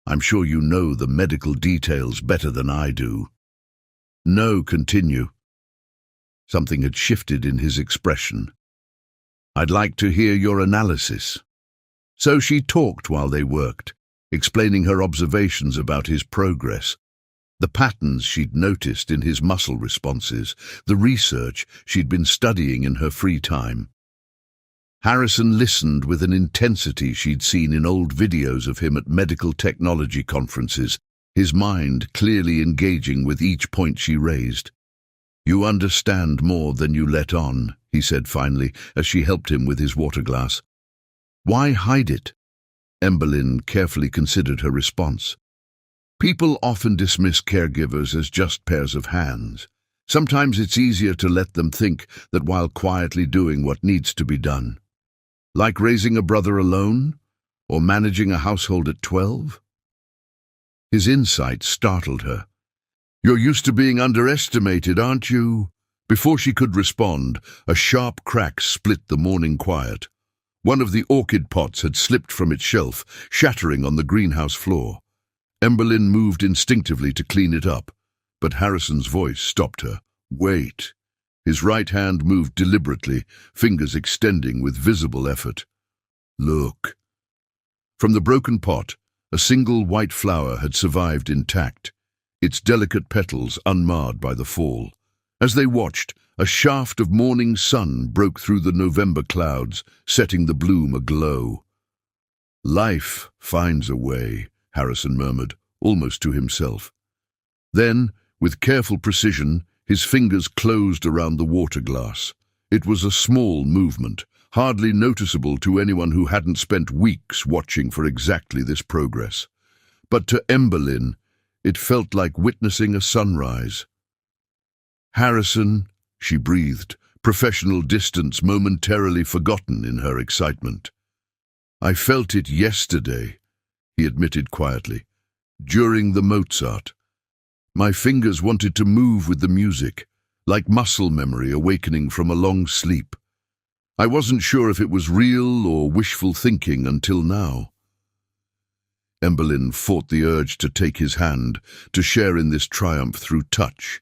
Speaker 1: I'm sure you know the medical details better than I do." "No, continue." Something had shifted in his expression. "I'd like to hear your analysis." So she talked while they worked, explaining her observations about his progress. The patterns she'd noticed in his muscle responses, the research she'd been studying in her free time. Harrison listened with an intensity she'd seen in old videos of him at medical technology conferences, his mind clearly engaging with each point she raised. "You understand more than you let on," he said finally, as she helped him with his water glass. "Why hide it?" Emberlyn carefully considered her response. "People often dismiss caregivers as just pairs of hands. Sometimes it's easier to let them think that while quietly doing what needs to be done. Like raising a brother alone, or managing a household at 12? His insight startled her. "You're used to being underestimated, aren't you?" Before she could respond, a sharp crack split the morning quiet. One of the orchid pots had slipped from its shelf, shattering on the greenhouse floor. Emberlyn moved instinctively to clean it up, but Harrison's voice stopped her. "Wait." His right hand moved deliberately, fingers extending with visible effort. "Look." From the broken pot, a single white flower had survived intact, its delicate petals unmarred by the fall. As they watched, a shaft of morning sun broke through the November clouds, setting the bloom aglow. "Life finds a way," Harrison murmured, almost to himself. Then, with careful precision, his fingers closed around the water glass. It was a small movement, hardly noticeable to anyone who hadn't spent weeks watching for exactly this progress. But to Emberlyn, it felt like witnessing a sunrise. "Harrison," she breathed, professional distance momentarily forgotten in her excitement. "I felt it yesterday," he admitted quietly, "during the Mozart. My fingers wanted to move with the music, like muscle memory awakening from a long sleep. I wasn't sure if it was real or wishful thinking until now." Emberlyn fought the urge to take his hand, to share in this triumph through touch.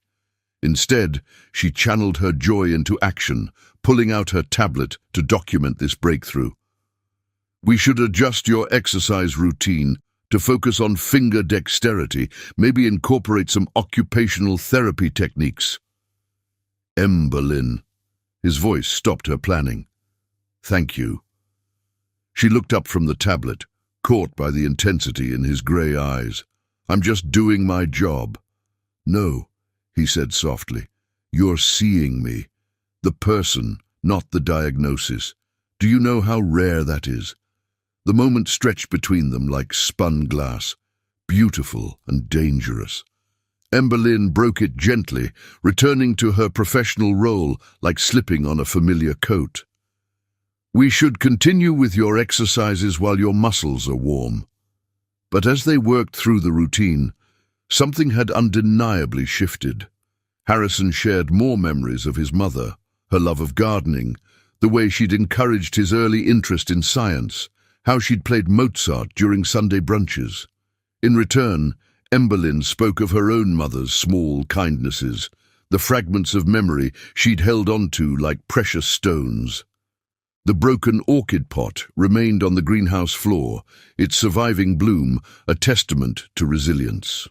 Speaker 1: Instead, she channeled her joy into action, pulling out her tablet to document this breakthrough. "We should adjust your exercise routine to focus on finger dexterity, maybe incorporate some occupational therapy techniques." "Emberlyn." His voice stopped her planning. "Thank you." She looked up from the tablet, caught by the intensity in his grey eyes. "I'm just doing my job." "No," he said softly. "You're seeing me. The person, not the diagnosis. Do you know how rare that is?" The moment stretched between them like spun glass, beautiful and dangerous. Emberlyn broke it gently, returning to her professional role like slipping on a familiar coat. "We should continue with your exercises while your muscles are warm." But as they worked through the routine, something had undeniably shifted. Harrison shared more memories of his mother, her love of gardening, the way she'd encouraged his early interest in science, how she'd played Mozart during Sunday brunches. In return, Emberlyn spoke of her own mother's small kindnesses, the fragments of memory she'd held onto like precious stones. The broken orchid pot remained on the greenhouse floor, its surviving bloom a testament to resilience.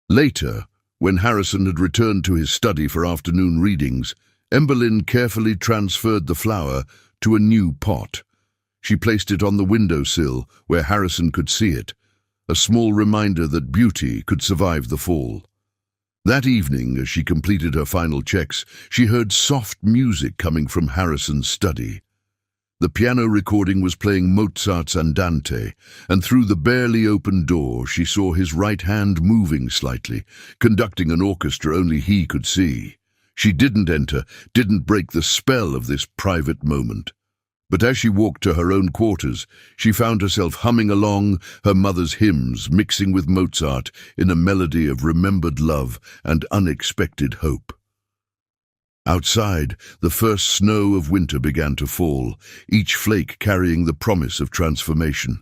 Speaker 1: Later, when Harrison had returned to his study for afternoon readings, Emberlyn carefully transferred the flower to a new pot. She placed it on the windowsill where Harrison could see it, a small reminder that beauty could survive the fall. That evening, as she completed her final checks, she heard soft music coming from Harrison's study. The piano recording was playing Mozart's Andante, and through the barely open door she saw his right hand moving slightly, conducting an orchestra only he could see. She didn't enter, didn't break the spell of this private moment. But as she walked to her own quarters, she found herself humming along her mother's hymns, mixing with Mozart in a melody of remembered love and unexpected hope. Outside, the first snow of winter began to fall, each flake carrying the promise of transformation.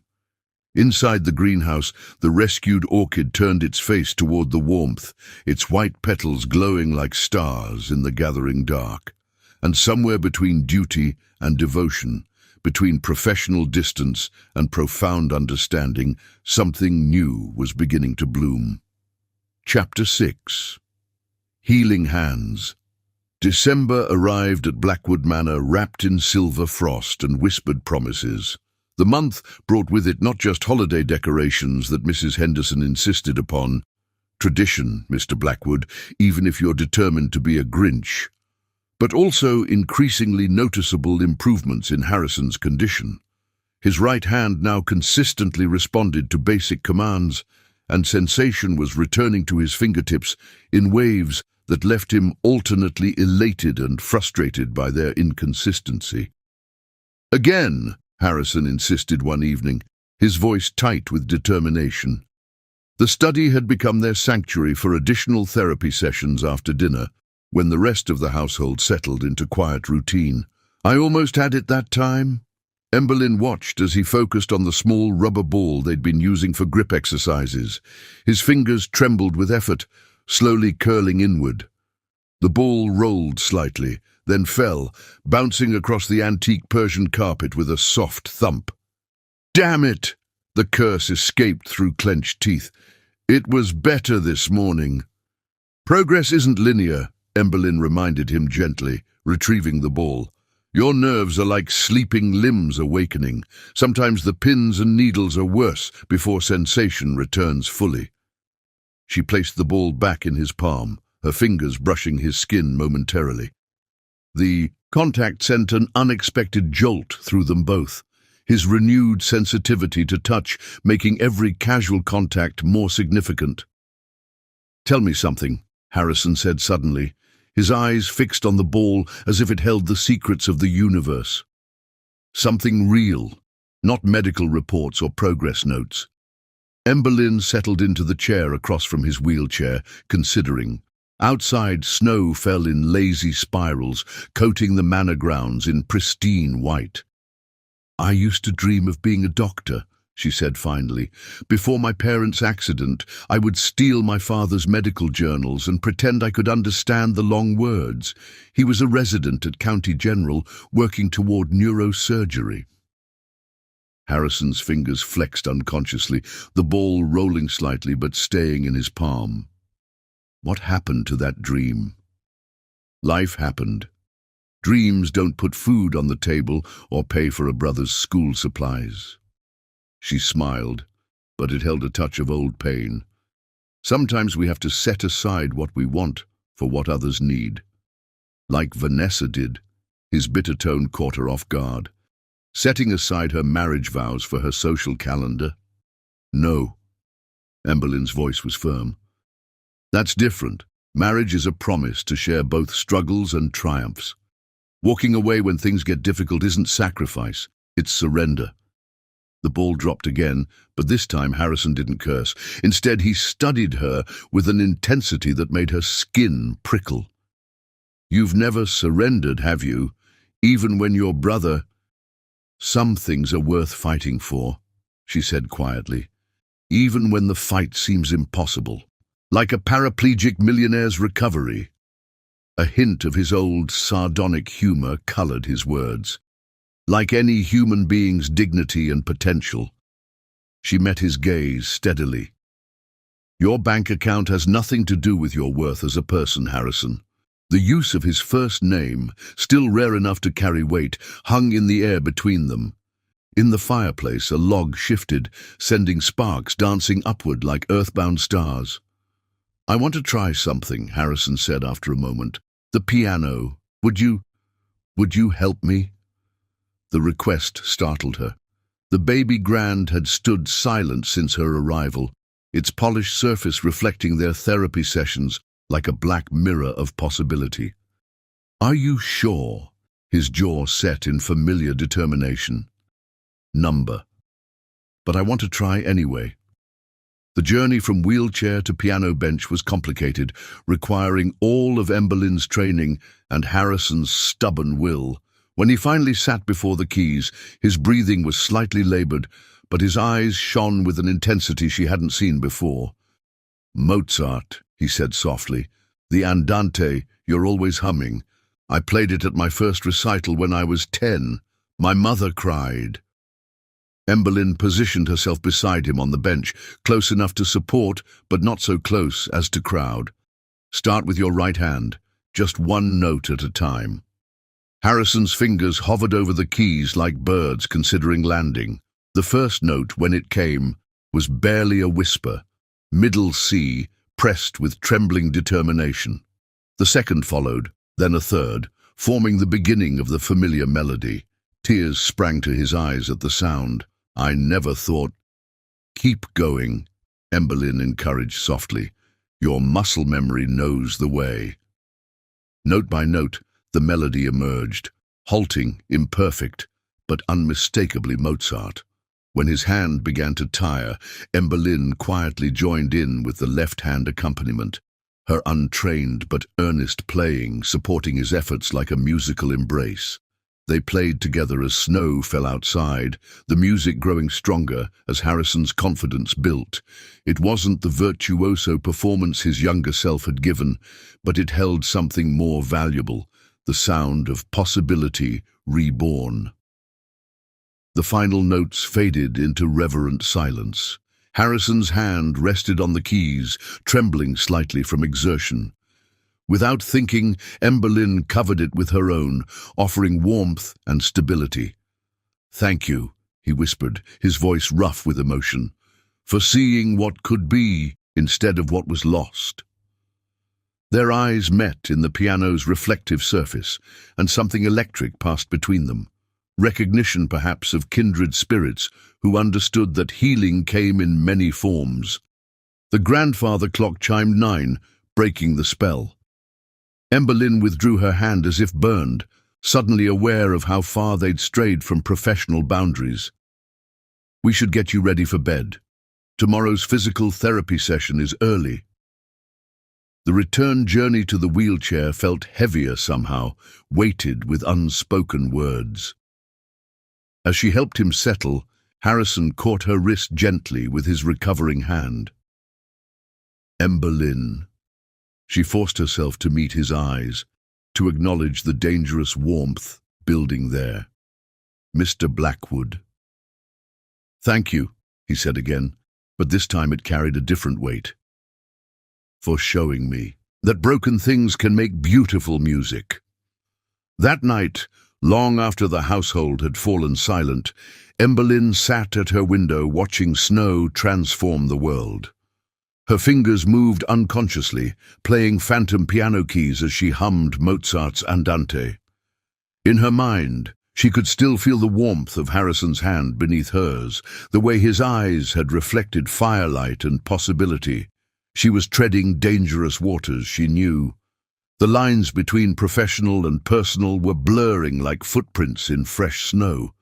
Speaker 1: Inside the greenhouse, the rescued orchid turned its face toward the warmth, its white petals glowing like stars in the gathering dark. And somewhere between duty and devotion, between professional distance and profound understanding, something new was beginning to bloom. Chapter 6. Healing Hands. December arrived at Blackwood Manor wrapped in silver frost and whispered promises. The month brought with it not just holiday decorations that Mrs. Henderson insisted upon. Tradition, Mr. Blackwood, even if you're determined to be a Grinch. But also increasingly noticeable improvements in Harrison's condition. His right hand now consistently responded to basic commands, and sensation was returning to his fingertips in waves that left him alternately elated and frustrated by their inconsistency. "Again," Harrison insisted one evening, his voice tight with determination. The study had become their sanctuary for additional therapy sessions after dinner, when the rest of the household settled into quiet routine. "I almost had it that time." Emberlyn watched as he focused on the small rubber ball they'd been using for grip exercises. His fingers trembled with effort, slowly curling inward. The ball rolled slightly, then fell, bouncing across the antique Persian carpet with a soft thump. "Damn it!" The curse escaped through clenched teeth. "It was better this morning." "Progress isn't linear," Emberlyn reminded him gently, retrieving the ball. "Your nerves are like sleeping limbs awakening. Sometimes the pins and needles are worse before sensation returns fully." She placed the ball back in his palm, her fingers brushing his skin momentarily. The contact sent an unexpected jolt through them both, his renewed sensitivity to touch making every casual contact more significant. "Tell me something," Harrison said suddenly, his eyes fixed on the ball as if it held the secrets of the universe. "Something real, not medical reports or progress notes." Emberlyn settled into the chair across from his wheelchair, considering. Outside, snow fell in lazy spirals, coating the manor grounds in pristine white. "I used to dream of being a doctor," she said finally. "Before my parents' accident, I would steal my father's medical journals and pretend I could understand the long words. He was a resident at County General, working toward neurosurgery." Harrison's fingers flexed unconsciously, the ball rolling slightly but staying in his palm. What happened to that dream? Life happened. Dreams don't put food on the table or pay for a brother's school supplies. She smiled, but it held a touch of old pain. Sometimes we have to set aside what we want for what others need. Like Vanessa did, his bitter tone caught her off guard. Setting aside her marriage vows for her social calendar? No. Emberlyn's voice was firm. That's different. Marriage is a promise to share both struggles and triumphs. Walking away when things get difficult isn't sacrifice, it's surrender. The ball dropped again, but this time Harrison didn't curse. Instead, he studied her with an intensity that made her skin prickle. "You've never surrendered, have you? Even when your brother—" "Some things are worth fighting for," she said quietly. "Even when the fight seems impossible. Like a paraplegic millionaire's recovery." A hint of his old sardonic humor colored his words. "Like any human being's dignity and potential." She met his gaze steadily. "Your bank account has nothing to do with your worth as a person, Harrison." The use of his first name, still rare enough to carry weight, hung in the air between them. In the fireplace, a log shifted, sending sparks dancing upward like earthbound stars. "I want to try something," Harrison said after a moment. "The piano. Would you help me?" The request startled her. The baby grand had stood silent since her arrival, its polished surface reflecting their therapy sessions like a black mirror of possibility. "Are you sure?" His jaw set in familiar determination. "Number. But I want to try anyway." The journey from wheelchair to piano bench was complicated, requiring all of Emberlyn's training and Harrison's stubborn will. When he finally sat before the keys, his breathing was slightly labored, but his eyes shone with an intensity she hadn't seen before. "Mozart," he said softly. "The Andante you're always humming. I played it at my first recital when I was 10, My mother cried. Emberlyn positioned herself beside him on the bench, close enough to support, but not so close as to crowd. Start with your right hand, just one note at a time. Harrison's fingers hovered over the keys like birds considering landing. The first note, when it came, was barely a whisper, middle C, pressed with trembling determination. The second followed, then a third, forming the beginning of the familiar melody. Tears sprang to his eyes at the sound. I never thought. Keep going, Emberlyn encouraged softly. Your muscle memory knows the way. Note by note, the melody emerged, halting, imperfect, but unmistakably Mozart. When his hand began to tire, Emberlyn quietly joined in with the left-hand accompaniment, her untrained but earnest playing supporting his efforts like a musical embrace. They played together as snow fell outside, the music growing stronger as Harrison's confidence built. It wasn't the virtuoso performance his younger self had given, but it held something more valuable, the sound of possibility reborn. The final notes faded into reverent silence. Harrison's hand rested on the keys, trembling slightly from exertion. Without thinking, Emberlyn covered it with her own, offering warmth and stability. Thank you, he whispered, his voice rough with emotion, for seeing what could be instead of what was lost. Their eyes met in the piano's reflective surface, and something electric passed between them. Recognition, perhaps, of kindred spirits who understood that healing came in many forms. The grandfather clock chimed 9, breaking the spell. Emberlyn withdrew her hand as if burned, suddenly aware of how far they'd strayed from professional boundaries. We should get you ready for bed. Tomorrow's physical therapy session is early. The return journey to the wheelchair felt heavier somehow, weighted with unspoken words. As she helped him settle, Harrison caught her wrist gently with his recovering hand. Emberlyn. She forced herself to meet his eyes, to acknowledge the dangerous warmth building there. Mr. Blackwood. Thank you, he said again, but this time it carried a different weight. For showing me that broken things can make beautiful music. That night, long after the household had fallen silent, Emberlyn sat at her window watching snow transform the world. Her fingers moved unconsciously, playing phantom piano keys as she hummed Mozart's Andante. In her mind, she could still feel the warmth of Harrison's hand beneath hers, the way his eyes had reflected firelight and possibility. She was treading dangerous waters, she knew. The lines between professional and personal were blurring like footprints in fresh snow.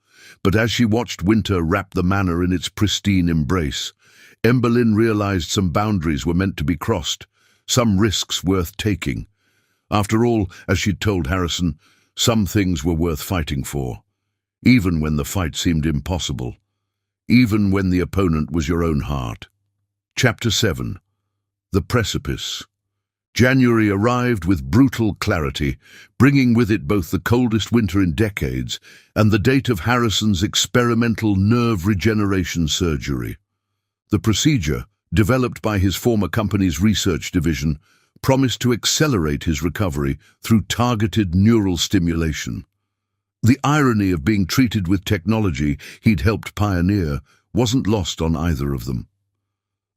Speaker 1: But as she watched winter wrap the manor in its pristine embrace, Emberlyn realized some boundaries were meant to be crossed, some risks worth taking. After all, as she'd told Harrison, some things were worth fighting for, even when the fight seemed impossible, even when the opponent was your own heart. Chapter 7. The Precipice. January arrived with brutal clarity, bringing with it both the coldest winter in decades and the date of Harrison's experimental nerve regeneration surgery. The procedure, developed by his former company's research division, promised to accelerate his recovery through targeted neural stimulation. The irony of being treated with technology he'd helped pioneer wasn't lost on either of them.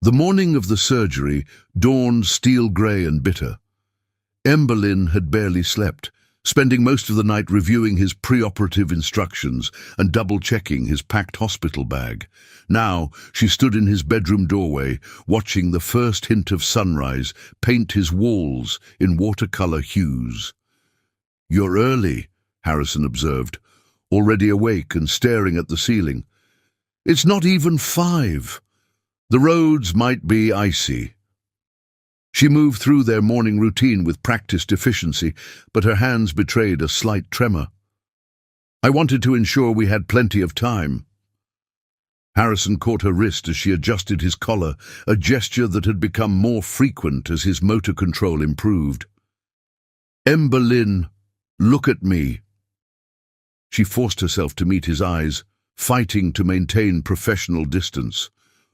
Speaker 1: The morning of the surgery dawned steel-grey and bitter. Emberlyn had barely slept, spending most of the night reviewing his preoperative instructions and double-checking his packed hospital bag. Now, she stood in his bedroom doorway, watching the first hint of sunrise paint his walls in watercolor hues. "You're early," Harrison observed, already awake and staring at the ceiling. "It's not even 5. The roads might be icy." She moved through their morning routine with practiced efficiency, but her hands betrayed a slight tremor. "I wanted to ensure we had plenty of time." Harrison caught her wrist as she adjusted his collar, a gesture that had become more frequent as his motor control improved. "Emberlyn, look at me." She forced herself to meet his eyes, fighting to maintain professional distance.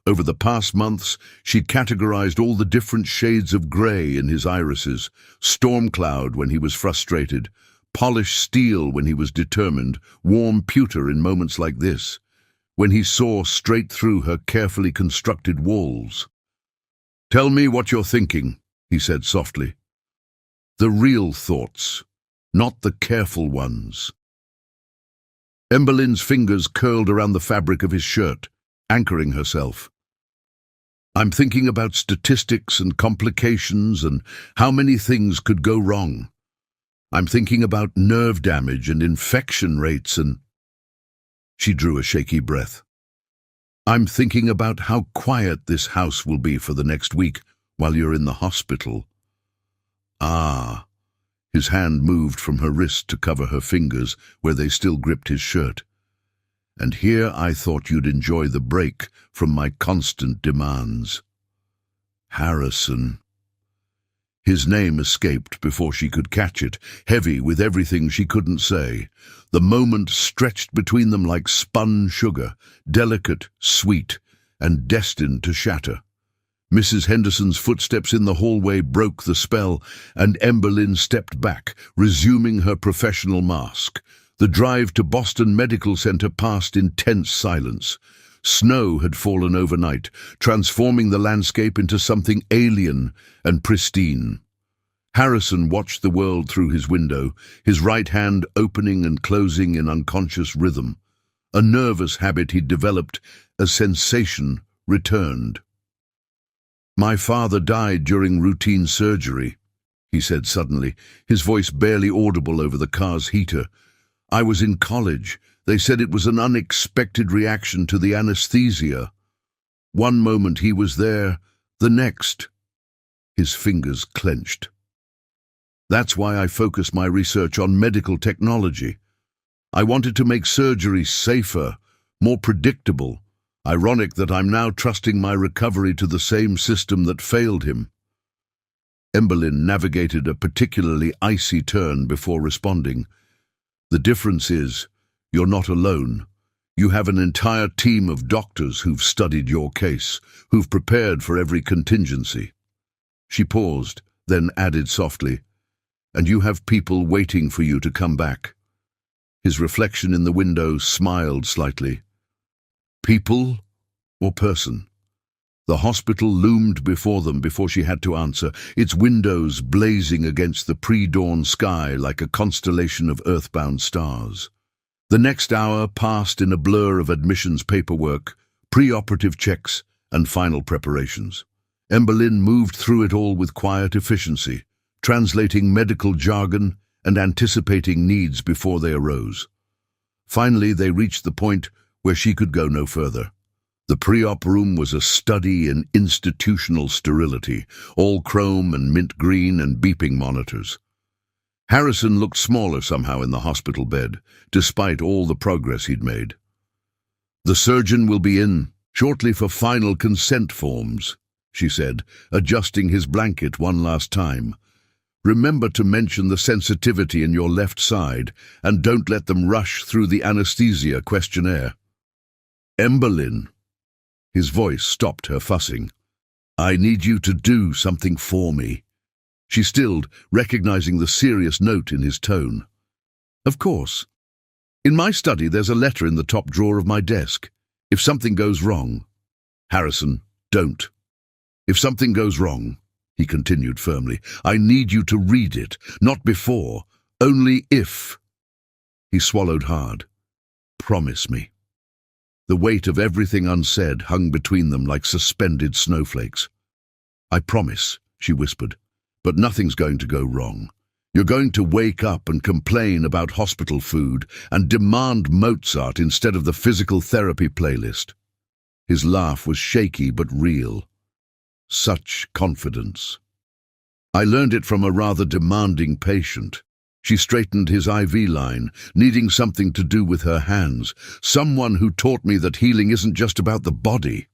Speaker 1: Over the past months, she'd categorized all the different shades of grey in his irises: storm cloud when he was frustrated, polished steel when he was determined, warm pewter in moments like this, when he saw straight through her carefully constructed walls. "Tell me what you're thinking," he said softly. "The real thoughts, not the careful ones." Emberlyn's fingers curled around the fabric of his shirt, anchoring herself. "I'm thinking about statistics and complications and how many things could go wrong. I'm thinking about nerve damage and infection rates and—" She drew a shaky breath. "I'm thinking about how quiet this house will be for the next week while you're in the hospital." "Ah." His hand moved from her wrist to cover her fingers where they still gripped his shirt. "And here I thought you'd enjoy the break from my constant demands." "Harrison." His name escaped before she could catch it, heavy with everything she couldn't say. The moment stretched between them like spun sugar, delicate, sweet, and destined to shatter. Mrs. Henderson's footsteps in the hallway broke the spell, and Emberlyn stepped back, resuming her professional mask. The drive to Boston Medical Center passed in tense silence. Snow had fallen overnight, transforming the landscape into something alien and pristine. Harrison watched the world through his window, his right hand opening and closing in unconscious rhythm. A nervous habit he'd developed, a sensation, returned. "My father died during routine surgery," he said suddenly, his voice barely audible over the car's heater. "I was in college. They said it was an unexpected reaction to the anesthesia. One moment he was there, the next—" His fingers clenched. "That's why I focused my research on medical technology. I wanted to make surgery safer, more predictable. Ironic that I'm now trusting my recovery to the same system that failed him." Emberlyn navigated a particularly icy turn before responding. "The difference is, you're not alone. You have an entire team of doctors who've studied your case, who've prepared for every contingency." She paused, then added softly, "And you have people waiting for you to come back." His reflection in the window smiled slightly. People or person? The hospital loomed before them before she had to answer, its windows blazing against the pre-dawn sky like a constellation of earthbound stars. The next hour passed in a blur of admissions paperwork, pre-operative checks, and final preparations. Emberlyn moved through it all with quiet efficiency, translating medical jargon and anticipating needs before they arose. Finally, they reached the point where she could go no further. The pre-op room was a study in institutional sterility, all chrome and mint green and beeping monitors. Harrison looked smaller somehow in the hospital bed, despite all the progress he'd made. "The surgeon will be in shortly for final consent forms," she said, adjusting his blanket one last time. "Remember to mention the sensitivity in your left side, and don't let them rush through the anesthesia questionnaire." "Emberlyn." His voice stopped her fussing. "I need you to do something for me." She stilled, recognizing the serious note in his tone. "Of course. In my study there's a letter in the top drawer of my desk. If something goes wrong—" "Harrison, don't. If something goes wrong," he continued firmly, "I need you to read it, not before, only if." He swallowed hard. "Promise me." The weight of everything unsaid hung between them like suspended snowflakes. "I promise," she whispered, "but nothing's going to go wrong. You're going to wake up and complain about hospital food and demand Mozart instead of the physical therapy playlist." His laugh was shaky but real. Such confidence. "I learned it from a rather demanding patient." She straightened his IV line, needing something to do with her hands. "Someone who taught me that healing isn't just about the body."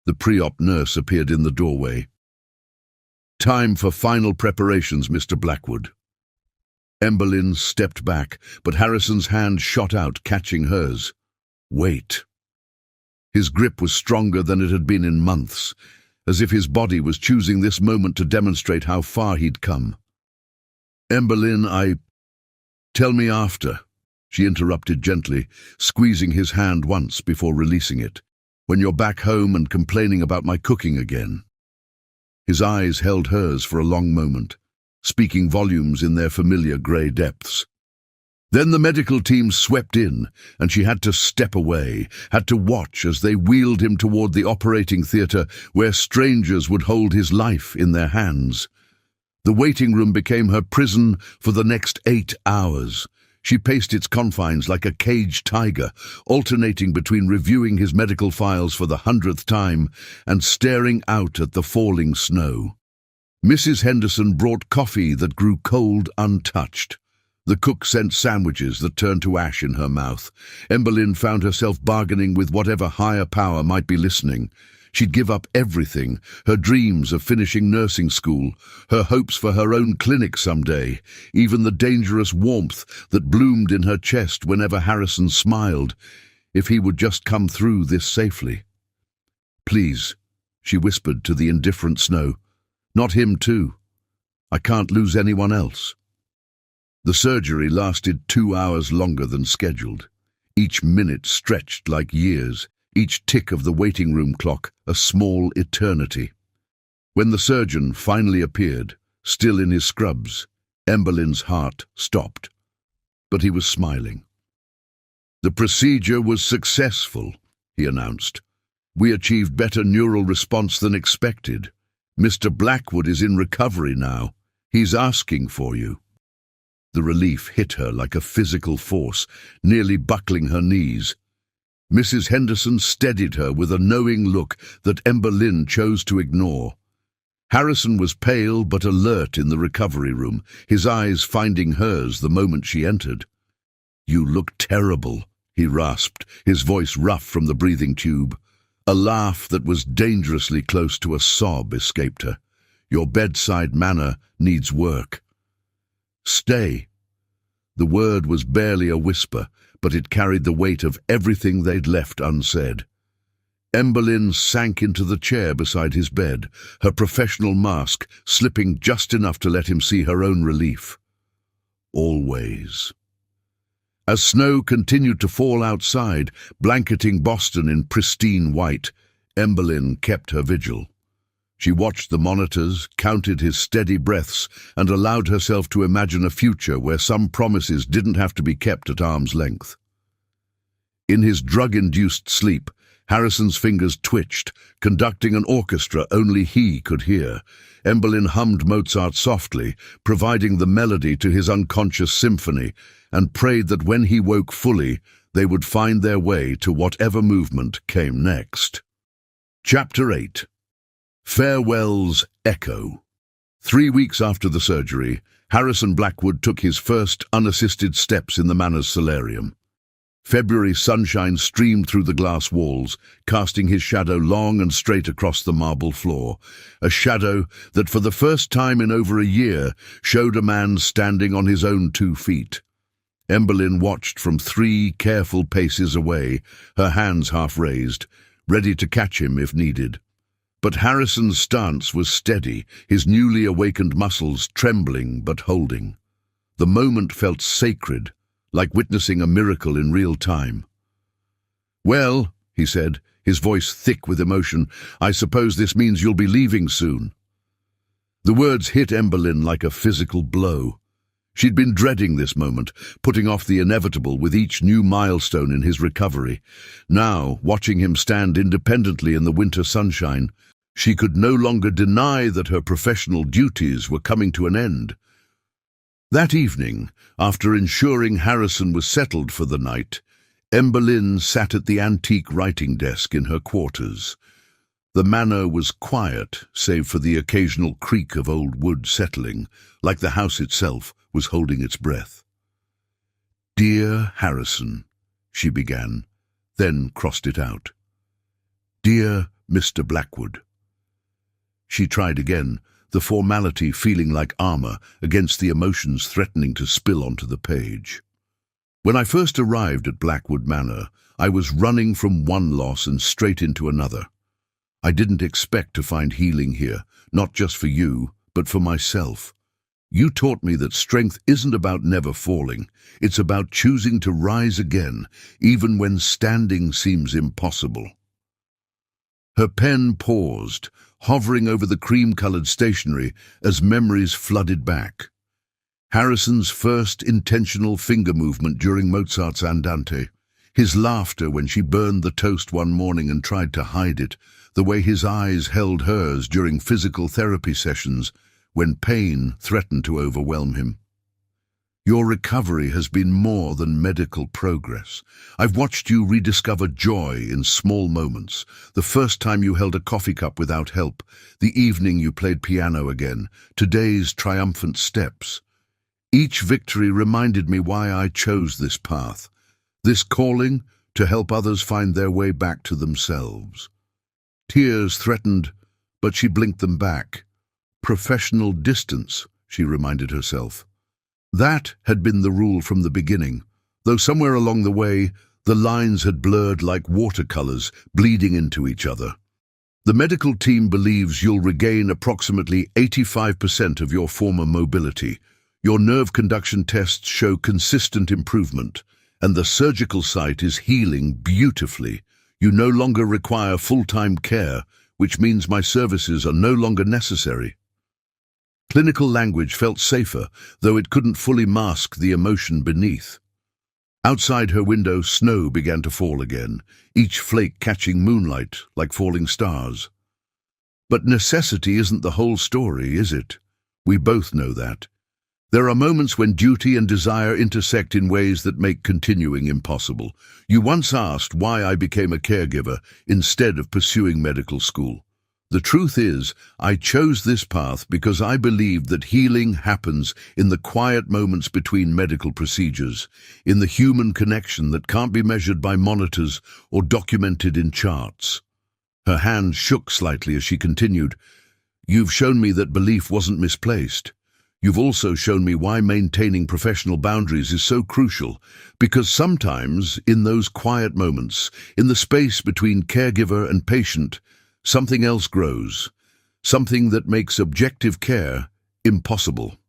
Speaker 1: The pre-op nurse appeared in the doorway. "Time for final preparations, Mr. Blackwood." Emberlyn stepped back, but Harrison's hand shot out, catching hers. Wait. His grip was stronger than it had been in months, as if his body was choosing this moment to demonstrate how far he'd come. Emberlyn, Tell me after, she interrupted gently, squeezing his hand once before releasing it. When you're back home and complaining about my cooking again. His eyes held hers for a long moment, speaking volumes in their familiar grey depths. Then the medical team swept in, and she had to step away, had to watch as they wheeled him toward the operating theatre where strangers would hold his life in their hands. The waiting room became her prison for the next 8 hours. She paced its confines like a caged tiger, alternating between reviewing his medical files for the 100th time and staring out at the falling snow. Mrs. Henderson brought coffee that grew cold untouched. The cook sent sandwiches that turned to ash in her mouth. Emberlyn found herself bargaining with whatever higher power might be listening. She'd give up everything, her dreams of finishing nursing school, her hopes for her own clinic someday, even the dangerous warmth that bloomed in her chest whenever Harrison smiled, if he would just come through this safely. Please, she whispered to the indifferent snow. Not him too. I can't lose anyone else. The surgery lasted 2 hours longer than scheduled. Each minute stretched like years, each tick of the waiting room clock a small eternity. When the surgeon finally appeared, still in his scrubs, Emberlyn's heart stopped. But he was smiling. The procedure was successful, he announced. We achieved better neural response than expected. Mr. Blackwood is in recovery now. He's asking for you. The relief hit her like a physical force, nearly buckling her knees. Mrs. Henderson steadied her with a knowing look that Emberlyn chose to ignore. Harrison was pale but alert in the recovery room, his eyes finding hers the moment she entered. You look terrible, he rasped, his voice rough from the breathing tube. A laugh that was dangerously close to a sob escaped her. Your bedside manner needs work. Stay. The word was barely a whisper, but it carried the weight of everything they'd left unsaid. Emberlyn sank into the chair beside his bed, her professional mask slipping just enough to let him see her own relief. Always. As snow continued to fall outside, blanketing Boston in pristine white, Emberlyn kept her vigil. She watched the monitors, counted his steady breaths, and allowed herself to imagine a future where some promises didn't have to be kept at arm's length. In his drug-induced sleep, Harrison's fingers twitched, conducting an orchestra only he could hear. Emberlyn hummed Mozart softly, providing the melody to his unconscious symphony, and prayed that when he woke fully, they would find their way to whatever movement came next. Chapter 8. Farewell's Echo. 3 weeks after the surgery, Harrison Blackwood took his first unassisted steps in the manor's solarium. February sunshine streamed through the glass walls, casting his shadow long and straight across the marble floor, a shadow that for the first time in over a year showed a man standing on his own 2 feet. Emberlyn watched from 3 careful paces away, her hands half raised, ready to catch him if needed. But Harrison's stance was steady, his newly awakened muscles trembling but holding. The moment felt sacred, like witnessing a miracle in real time. "Well," he said, his voice thick with emotion, "I suppose this means you'll be leaving soon." The words hit Emberlyn like a physical blow. She'd been dreading this moment, putting off the inevitable with each new milestone in his recovery. Now, watching him stand independently in the winter sunshine, she could no longer deny that her professional duties were coming to an end. That evening, after ensuring Harrison was settled for the night, Emberlyn sat at the antique writing desk in her quarters. The manor was quiet, save for the occasional creak of old wood settling, like the house itself was holding its breath. "Dear Harrison," she began, then crossed it out. "Dear Mr. Blackwood." She tried again, the formality feeling like armor against the emotions threatening to spill onto the page. When I first arrived at Blackwood Manor, I was running from one loss and straight into another. I didn't expect to find healing here, not just for you, but for myself. You taught me that strength isn't about never falling, it's about choosing to rise again, even when standing seems impossible. Her pen paused, hovering over the cream-colored stationery as memories flooded back. Harrison's first intentional finger movement during Mozart's Andante, his laughter when she burned the toast one morning and tried to hide it, the way his eyes held hers during physical therapy sessions when pain threatened to overwhelm him. Your recovery has been more than medical progress. I've watched you rediscover joy in small moments. The first time you held a coffee cup without help, the evening you played piano again, today's triumphant steps. Each victory reminded me why I chose this path, this calling to help others find their way back to themselves. Tears threatened, but she blinked them back. Professional distance, she reminded herself. That had been the rule from the beginning, though somewhere along the way, the lines had blurred like watercolors, bleeding into each other. The medical team believes you'll regain approximately 85% of your former mobility. Your nerve conduction tests show consistent improvement, and the surgical site is healing beautifully. You no longer require full-time care, which means my services are no longer necessary. Clinical language felt safer, though it couldn't fully mask the emotion beneath. Outside her window, snow began to fall again, each flake catching moonlight like falling stars. But necessity isn't the whole story, is it? We both know that. There are moments when duty and desire intersect in ways that make continuing impossible. You once asked why I became a caregiver instead of pursuing medical school. The truth is, I chose this path because I believed that healing happens in the quiet moments between medical procedures, in the human connection that can't be measured by monitors or documented in charts. Her hand shook slightly as she continued, "You've shown me that belief wasn't misplaced. You've also shown me why maintaining professional boundaries is so crucial, because sometimes, in those quiet moments, in the space between caregiver and patient, something else grows, something that makes objective care impossible."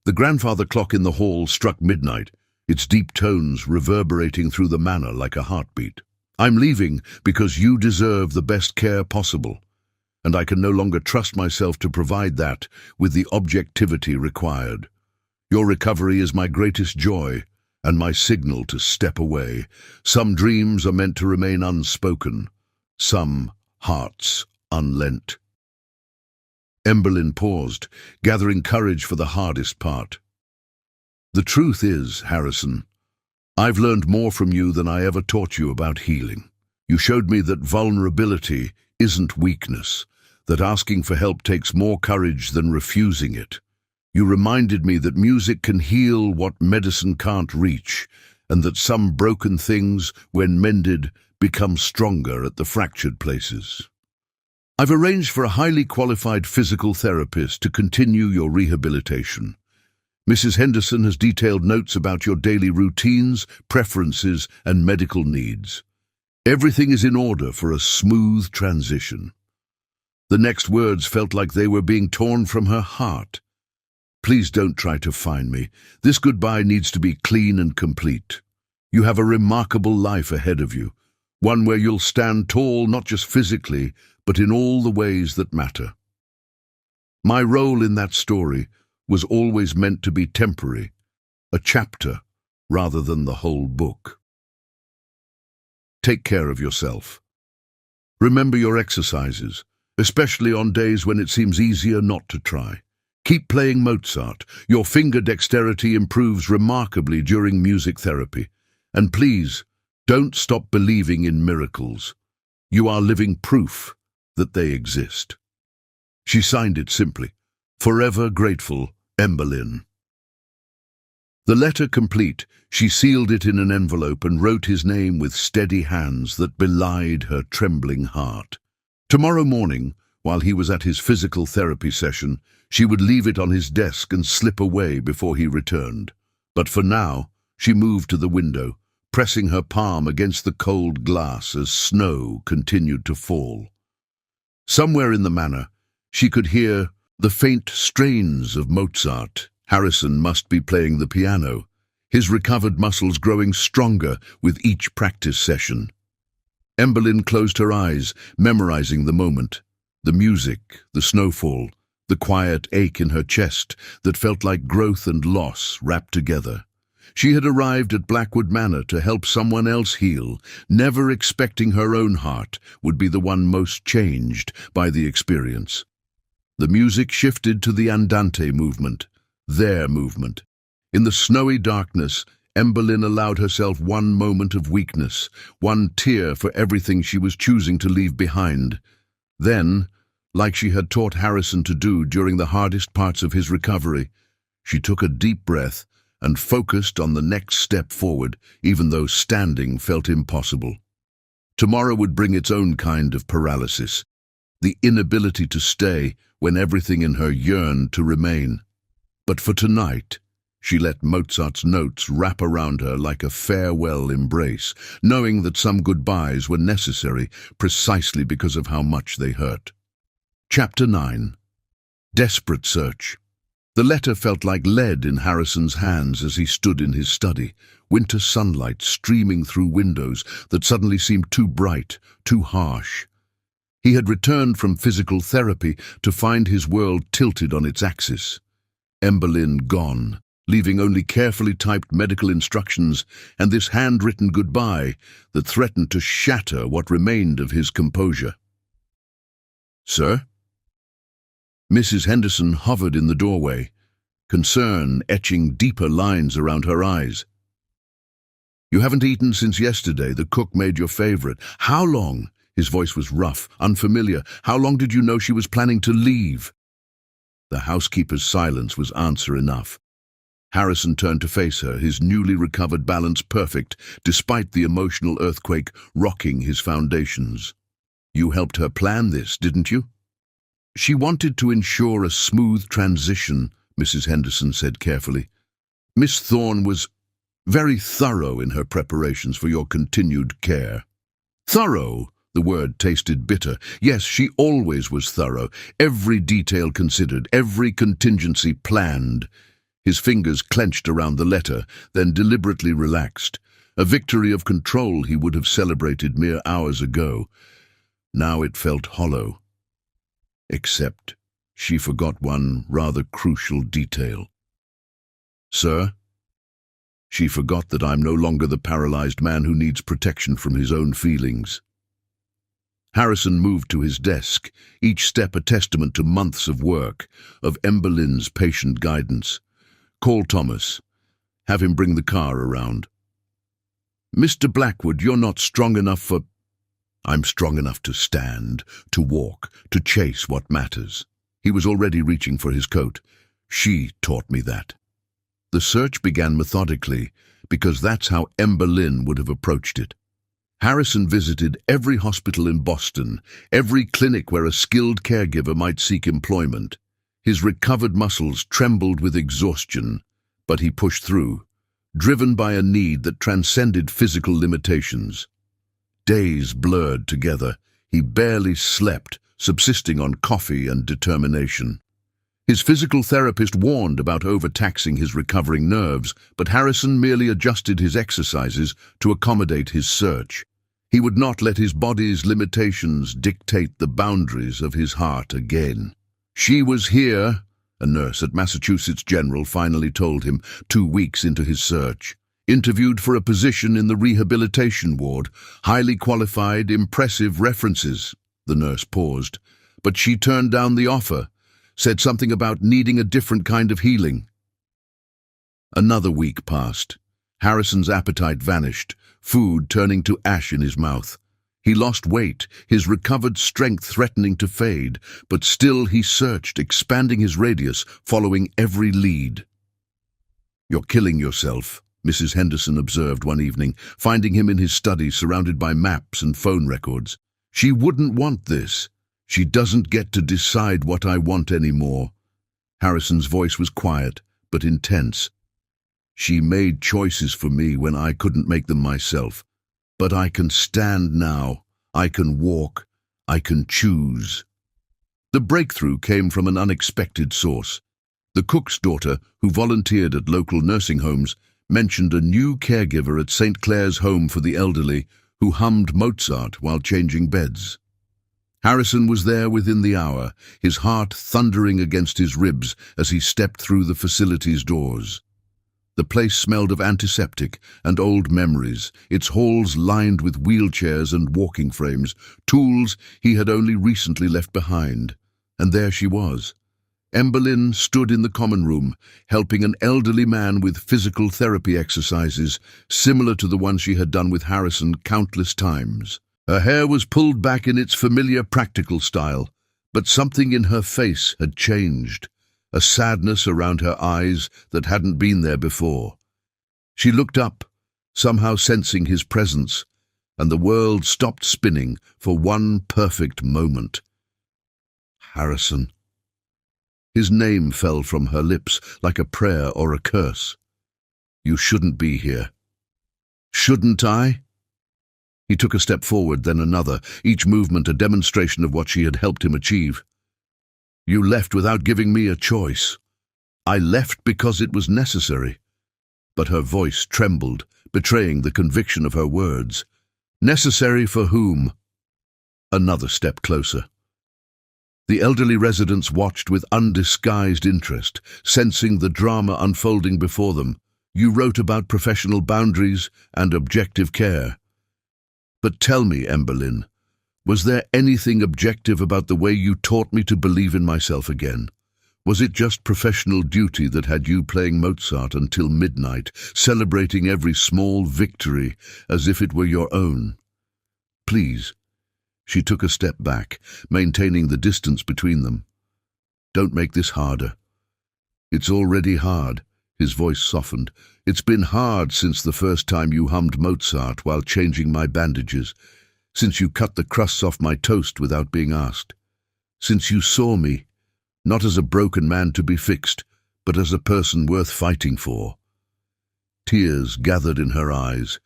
Speaker 1: The grandfather clock in the hall struck midnight, its deep tones reverberating through the manor like a heartbeat. "I'm leaving because you deserve the best care possible, and I can no longer trust myself to provide that with the objectivity required. Your recovery is my greatest joy and my signal to step away. Some dreams are meant to remain unspoken, some hearts unlent." Emberlyn paused, gathering courage for the hardest part. "The truth is, Harrison, I've learned more from you than I ever taught you about healing. You showed me that vulnerability isn't weakness, that asking for help takes more courage than refusing it. You reminded me that music can heal what medicine can't reach, and that some broken things, when mended, become stronger at the fractured places. I've arranged for a highly qualified physical therapist to continue your rehabilitation. Mrs. Henderson has detailed notes about your daily routines, preferences, and medical needs. Everything is in order for a smooth transition." The next words felt like they were being torn from her heart. "Please don't try to find me. This goodbye needs to be clean and complete. You have a remarkable life ahead of you, one where you'll stand tall not just physically, but in all the ways that matter. My role in that story was always meant to be temporary, a chapter rather than the whole book. Take care of yourself. Remember your exercises, especially on days when it seems easier not to try. Keep playing Mozart. Your finger dexterity improves remarkably during music therapy. And please, don't stop believing in miracles. You are living proof that they exist." She signed it simply, "Forever grateful, Emberlyn." The letter complete, she sealed it in an envelope and wrote his name with steady hands that belied her trembling heart. Tomorrow morning, While he was at his physical therapy session, she would leave it on his desk and slip away before he returned. But for now, she moved to the window, pressing her palm against the cold glass as snow continued to fall. Somewhere in the manor, she could hear the faint strains of Mozart. Harrison must be playing the piano, his recovered muscles growing stronger with each practice session. Emberlyn closed her eyes, memorizing the moment. The music, the snowfall, the quiet ache in her chest that felt like growth and loss wrapped together. She had arrived at Blackwood Manor to help someone else heal, never expecting her own heart would be the one most changed by the experience. The music shifted to the Andante movement, their movement. In the snowy darkness, Emberlyn allowed herself one moment of weakness, one tear for everything she was choosing to leave behind. Then, like she had taught Harrison to do during the hardest parts of his recovery, she took a deep breath and focused on the next step forward, even though standing felt impossible. Tomorrow would bring its own kind of paralysis, the inability to stay when everything in her yearned to remain. But for tonight, she let Mozart's notes wrap around her like a farewell embrace, knowing that some goodbyes were necessary precisely because of how much they hurt. Chapter 9. Desperate Search. The letter felt like lead in Harrison's hands as he stood in his study, winter sunlight streaming through windows that suddenly seemed too bright, too harsh. He had returned from physical therapy to find his world tilted on its axis. Emberlyn gone, leaving only carefully typed medical instructions and this handwritten goodbye that threatened to shatter what remained of his composure. "Sir?" Mrs. Henderson hovered in the doorway, concern etching deeper lines around her eyes. "You haven't eaten since yesterday. The cook made your favorite. How long?" His voice was rough, unfamiliar. "How long did you know she was planning to leave?" The housekeeper's silence was answer enough. Harrison turned to face her, his newly recovered balance perfect, despite the emotional earthquake rocking his foundations. "You helped her plan this, didn't you?" "She wanted to ensure a smooth transition," Mrs. Henderson said carefully. "Miss Thorne was very thorough in her preparations for your continued care." "Thorough?" The word tasted bitter. Yes, she always was thorough, every detail considered, every contingency planned. His fingers clenched around the letter, then deliberately relaxed. A victory of control he would have celebrated mere hours ago. Now it felt hollow. Except she forgot one rather crucial detail. "Sir?" She forgot that I'm no longer the paralyzed man who needs protection from his own feelings. Harrison moved to his desk, each step a testament to months of work, of Emberlyn's patient guidance. "Call Thomas. Have him bring the car around." "Mr. Blackwood, you're not strong enough for—" "I'm strong enough to stand, to walk, to chase what matters." He was already reaching for his coat. "She taught me that." The search began methodically, because that's how Emberlyn would have approached it. Harrison visited every hospital in Boston, every clinic where a skilled caregiver might seek employment. His recovered muscles trembled with exhaustion, but he pushed through, driven by a need that transcended physical limitations. Days blurred together. He barely slept, subsisting on coffee and determination. His physical therapist warned about overtaxing his recovering nerves, but Harrison merely adjusted his exercises to accommodate his search. He would not let his body's limitations dictate the boundaries of his heart again. "She was here," a nurse at Massachusetts General finally told him 2 weeks into his search. "Interviewed for a position in the rehabilitation ward. Highly qualified, impressive references." The nurse paused. "But she turned down the offer. Said something about needing a different kind of healing." Another week passed. Harrison's appetite vanished, food turning to ash in his mouth. He lost weight, his recovered strength threatening to fade, but still he searched, expanding his radius, following every lead. "You're killing yourself," Mrs. Henderson observed one evening, finding him in his study surrounded by maps and phone records. She wouldn't want this. She doesn't get to decide what I want anymore. Harrison's voice was quiet, but intense. She made choices for me when I couldn't make them myself. But I can stand now. I can walk. I can choose. The breakthrough came from an unexpected source. The cook's daughter, who volunteered at local nursing homes, mentioned a new caregiver at St. Clair's Home for the Elderly who hummed Mozart while changing beds. Harrison was there within the hour, his heart thundering against his ribs as he stepped through the facility's doors. The place smelled of antiseptic and old memories, its halls lined with wheelchairs and walking frames, tools he had only recently left behind. And there she was. Emberlyn stood in the common room, helping an elderly man with physical therapy exercises, similar to the ones she had done with Harrison countless times. Her hair was pulled back in its familiar practical style, but something in her face had changed, a sadness around her eyes that hadn't been there before. She looked up, somehow sensing his presence, and the world stopped spinning for one perfect moment. Harrison. His name fell from her lips like a prayer or a curse. You shouldn't be here. Shouldn't I? He took a step forward, then another, each movement a demonstration of what she had helped him achieve. You left without giving me a choice. I left because it was necessary. But her voice trembled, betraying the conviction of her words. Necessary for whom? Another step closer. The elderly residents watched with undisguised interest, sensing the drama unfolding before them. You wrote about professional boundaries and objective care. But tell me, Emberlyn, was there anything objective about the way you taught me to believe in myself again? Was it just professional duty that had you playing Mozart until midnight, celebrating every small victory as if it were your own? Please. She took a step back, maintaining the distance between them. Don't make this harder. It's already hard. His voice softened. It's been hard since the first time you hummed Mozart while changing my bandages, since you cut the crusts off my toast without being asked, since you saw me, not as a broken man to be fixed, but as a person worth fighting for. Tears gathered in her eyes.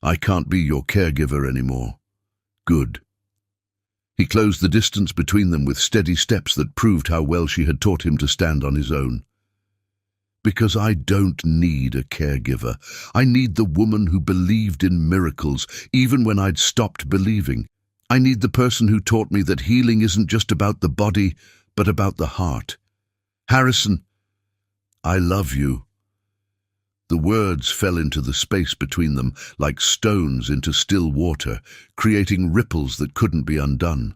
Speaker 1: I can't be your caregiver anymore. Good. He closed the distance between them with steady steps that proved how well she had taught him to stand on his own. Because I don't need a caregiver. I need the woman who believed in miracles, even when I'd stopped believing. I need the person who taught me that healing isn't just about the body, but about the heart. Harrison, I love you. The words fell into the space between them like stones into still water, creating ripples that couldn't be undone.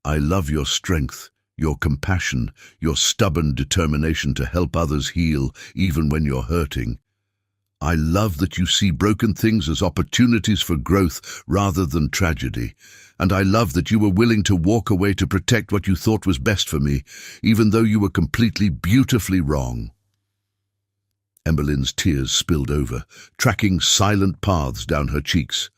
Speaker 1: I love your strength, your compassion, your stubborn determination to help others heal even when you're hurting. I love that you see broken things as opportunities for growth rather than tragedy. And I love that you were willing to walk away to protect what you thought was best for me, even though you were completely, beautifully wrong. Emberlyn's tears spilled over, tracking silent paths down her cheeks.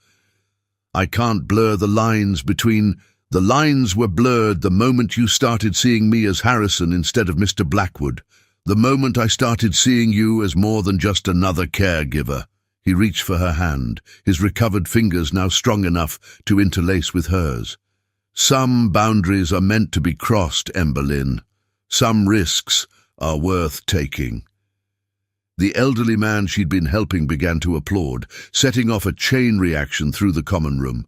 Speaker 1: I can't blur the lines between... The lines were blurred the moment you started seeing me as Harrison instead of Mr. Blackwood. The moment I started seeing you as more than just another caregiver. He reached for her hand, his recovered fingers now strong enough to interlace with hers. Some boundaries are meant to be crossed, Emberlyn. Some risks are worth taking. The elderly man she'd been helping began to applaud, setting off a chain reaction through the common room.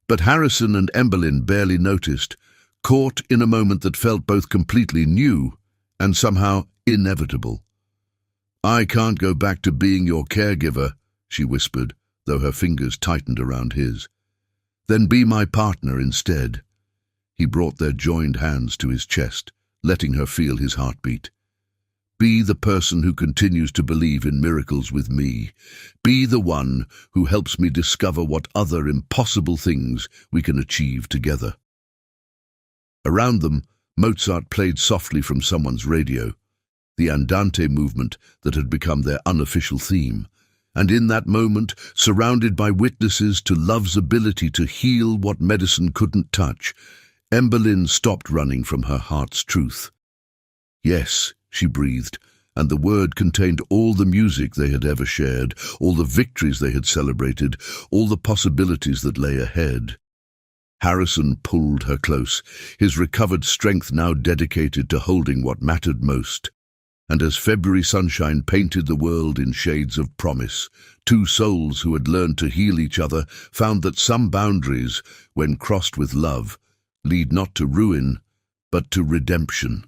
Speaker 1: But Harrison and Emberlyn barely noticed, caught in a moment that felt both completely new and somehow inevitable. I can't go back to being your caregiver, she whispered, though her fingers tightened around his. Then be my partner instead. He brought their joined hands to his chest, letting her feel his heartbeat. Be the person who continues to believe in miracles with me. Be the one who helps me discover what other impossible things we can achieve together. Around them, Mozart played softly from someone's radio, the Andante movement that had become their unofficial theme. And in that moment, surrounded by witnesses to love's ability to heal what medicine couldn't touch, Emberlyn stopped running from her heart's truth. Yes, she breathed, and the word contained all the music they had ever shared, all the victories they had celebrated, all the possibilities that lay ahead. Harrison pulled her close, his recovered strength now dedicated to holding what mattered most. And as February sunshine painted the world in shades of promise, two souls who had learned to heal each other found that some boundaries, when crossed with love, lead not to ruin, but to redemption.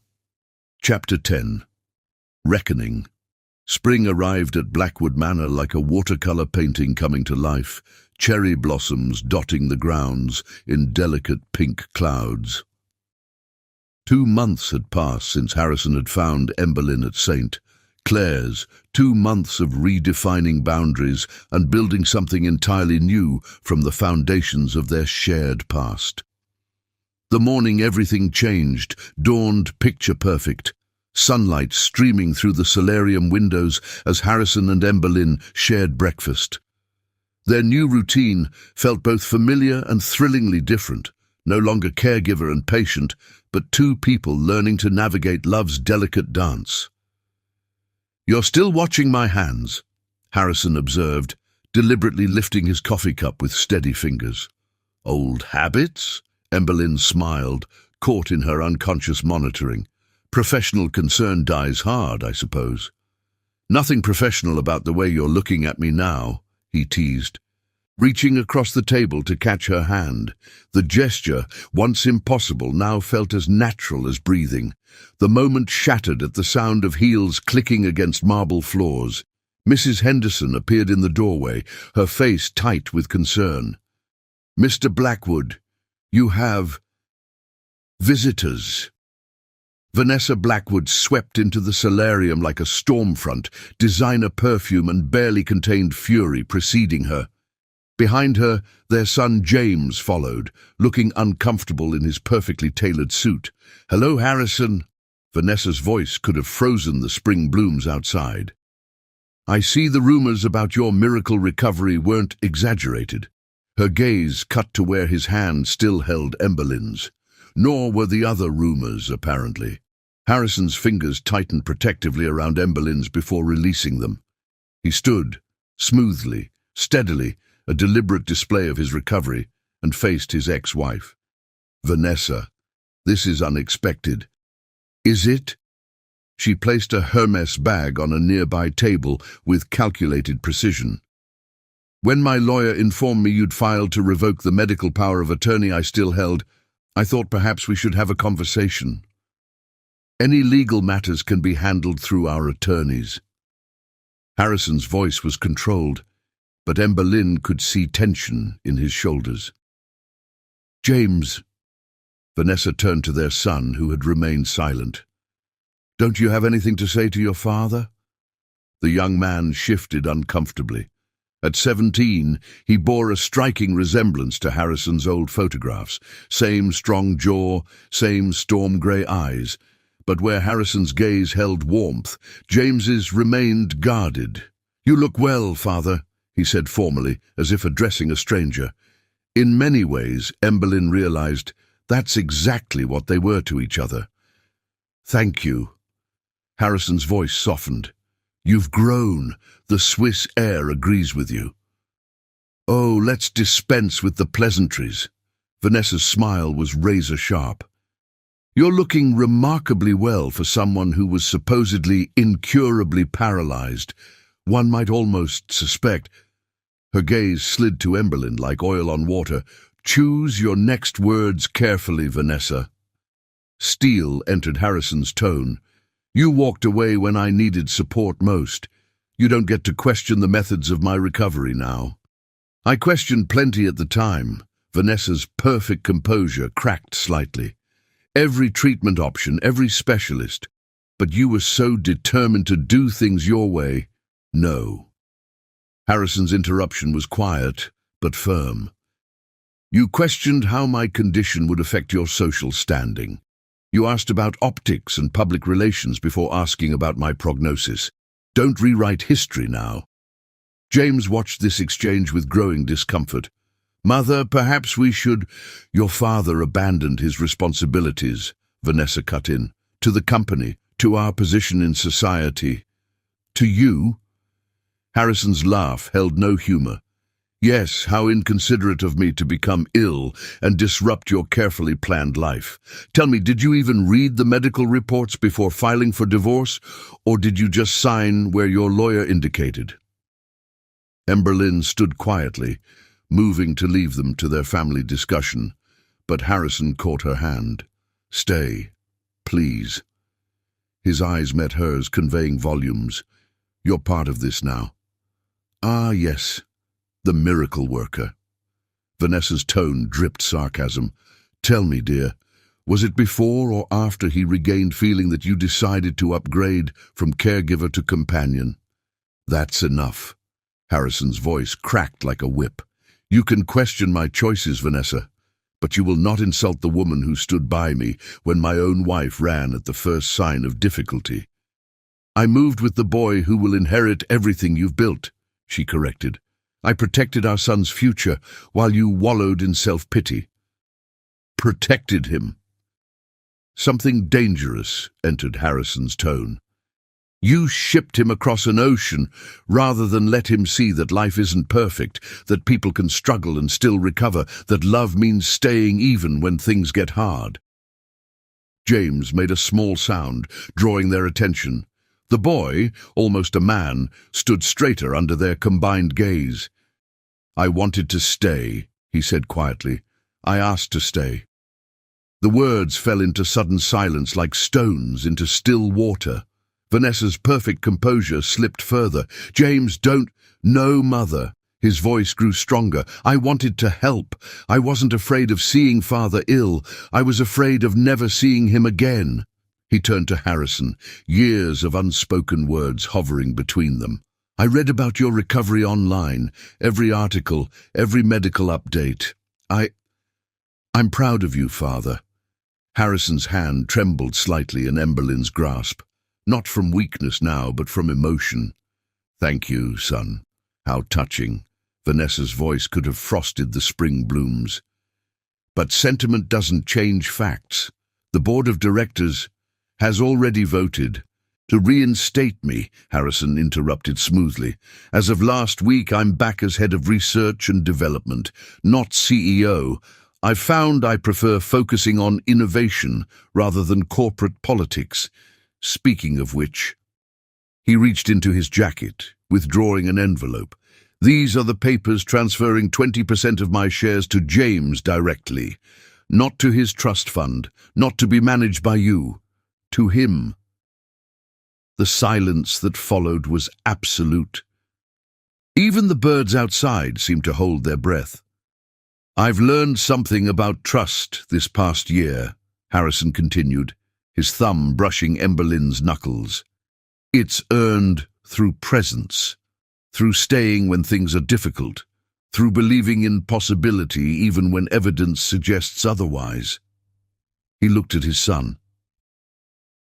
Speaker 1: Chapter 10. Reckoning. Spring arrived at Blackwood Manor like a watercolor painting coming to life, cherry blossoms dotting the grounds in delicate pink clouds. 2 months had passed since Harrison had found Emberlyn at St. Clair's, 2 months of redefining boundaries and building something entirely new from the foundations of their shared past. The morning everything changed, dawned picture-perfect. Sunlight streaming through the solarium windows as Harrison and Emberlyn shared breakfast. Their new routine felt both familiar and thrillingly different, no longer caregiver and patient, but two people learning to navigate love's delicate dance. "You're still watching my hands," Harrison observed, deliberately lifting his coffee cup with steady fingers. "Old habits?" Emberlyn smiled, caught in her unconscious monitoring. "Professional concern dies hard, I suppose." "Nothing professional about the way you're looking at me now," he teased, reaching across the table to catch her hand. The gesture, once impossible, now felt as natural as breathing. The moment shattered at the sound of heels clicking against marble floors. Mrs. Henderson appeared in the doorway, her face tight with concern. "Mr. Blackwood, you have visitors." Vanessa Blackwood swept into the solarium like a storm front, designer perfume and barely contained fury preceding her. Behind her, their son James followed, looking uncomfortable in his perfectly tailored suit. "Hello, Harrison." Vanessa's voice could have frozen the spring blooms outside. "I see the rumors about your miracle recovery weren't exaggerated." Her gaze cut to where his hand still held Emberlyn's. Nor were the other rumors, apparently. Harrison's fingers tightened protectively around Emberlyn's before releasing them. He stood, smoothly, steadily, a deliberate display of his recovery, and faced his ex-wife. "Vanessa, this is unexpected." "Is it?" She placed a Hermes bag on a nearby table with calculated precision. "When my lawyer informed me you'd filed to revoke the medical power of attorney I still held, I thought perhaps we should have a conversation. Any legal matters can be handled through our attorneys." Harrison's voice was controlled, but Emberlyn could see tension in his shoulders. "James," Vanessa turned to their son, who had remained silent. "Don't you have anything to say to your father?" The young man shifted uncomfortably. At 17, he bore a striking resemblance to Harrison's old photographs. Same strong jaw, same storm-grey eyes. But where Harrison's gaze held warmth, James's remained guarded. "You look well, father," he said formally, as if addressing a stranger. In many ways, Emberlyn realized, that's exactly what they were to each other. "Thank you." Harrison's voice softened. "You've grown. The Swiss air agrees with you." "Oh, let's dispense with the pleasantries." Vanessa's smile was razor-sharp. "You're looking remarkably well for someone who was supposedly incurably paralyzed. One might almost suspect." Her gaze slid to Emberlyn like oil on water. "Choose your next words carefully, Vanessa." Steel entered Harrison's tone. "You walked away when I needed support most. You don't get to question the methods of my recovery now." "I questioned plenty at the time." Vanessa's perfect composure cracked slightly. "Every treatment option, every specialist. But you were so determined to do things your way." "No." Harrison's interruption was quiet, but firm. "You questioned how my condition would affect your social standing. You asked about optics and public relations before asking about my prognosis. Don't rewrite history now." James watched this exchange with growing discomfort. Mother, perhaps we should— Your father abandoned his responsibilities, Vanessa cut in, to the company, to our position in society. To you? Harrison's laugh held no humor. Yes, how inconsiderate of me to become ill and disrupt your carefully planned life. Tell me, did you even read the medical reports before filing for divorce, or did you just sign where your lawyer indicated? Emberlyn stood quietly, moving to leave them to their family discussion, but Harrison caught her hand. Stay, please. His eyes met hers, conveying volumes. You're part of this now. Ah, yes. The miracle worker. Vanessa's tone dripped sarcasm. Tell me, dear, was it before or after he regained feeling that you decided to upgrade from caregiver to companion? That's enough. Harrison's voice cracked like a whip. You can question my choices, Vanessa, but you will not insult the woman who stood by me when my own wife ran at the first sign of difficulty. I moved with the boy who will inherit everything you've built, she corrected. I protected our son's future while you wallowed in self-pity. Protected him. Something dangerous entered Harrison's tone. You shipped him across an ocean rather than let him see that life isn't perfect, that people can struggle and still recover, that love means staying even when things get hard. James made a small sound, drawing their attention. The boy, almost a man, stood straighter under their combined gaze. I wanted to stay, he said quietly. I asked to stay. The words fell into sudden silence like stones into still water. Vanessa's perfect composure slipped further. James, don't— No, Mother. His voice grew stronger. I wanted to help. I wasn't afraid of seeing Father ill. I was afraid of never seeing him again. He turned to Harrison, years of unspoken words hovering between them. I read about your recovery online, every article, every medical update. I'm proud of you, Father. Harrison's hand trembled slightly in Emberlyn's grasp, not from weakness now, but from emotion. Thank you, son. How touching. Vanessa's voice could have frosted the spring blooms. But sentiment doesn't change facts. The board of directors has already voted to reinstate me, Harrison interrupted smoothly. As of last week, I'm back as head of research and development, not CEO. I've found I prefer focusing on innovation rather than corporate politics. Speaking of which, he reached into his jacket, withdrawing an envelope. These are the papers transferring 20% of my shares to James directly, not to his trust fund, not to be managed by you. To him. The silence that followed was absolute. Even the birds outside seemed to hold their breath. I've learned something about trust this past year, Harrison continued, his thumb brushing Emberlyn's knuckles. It's earned through presence, through staying when things are difficult, through believing in possibility even when evidence suggests otherwise. He looked at his son.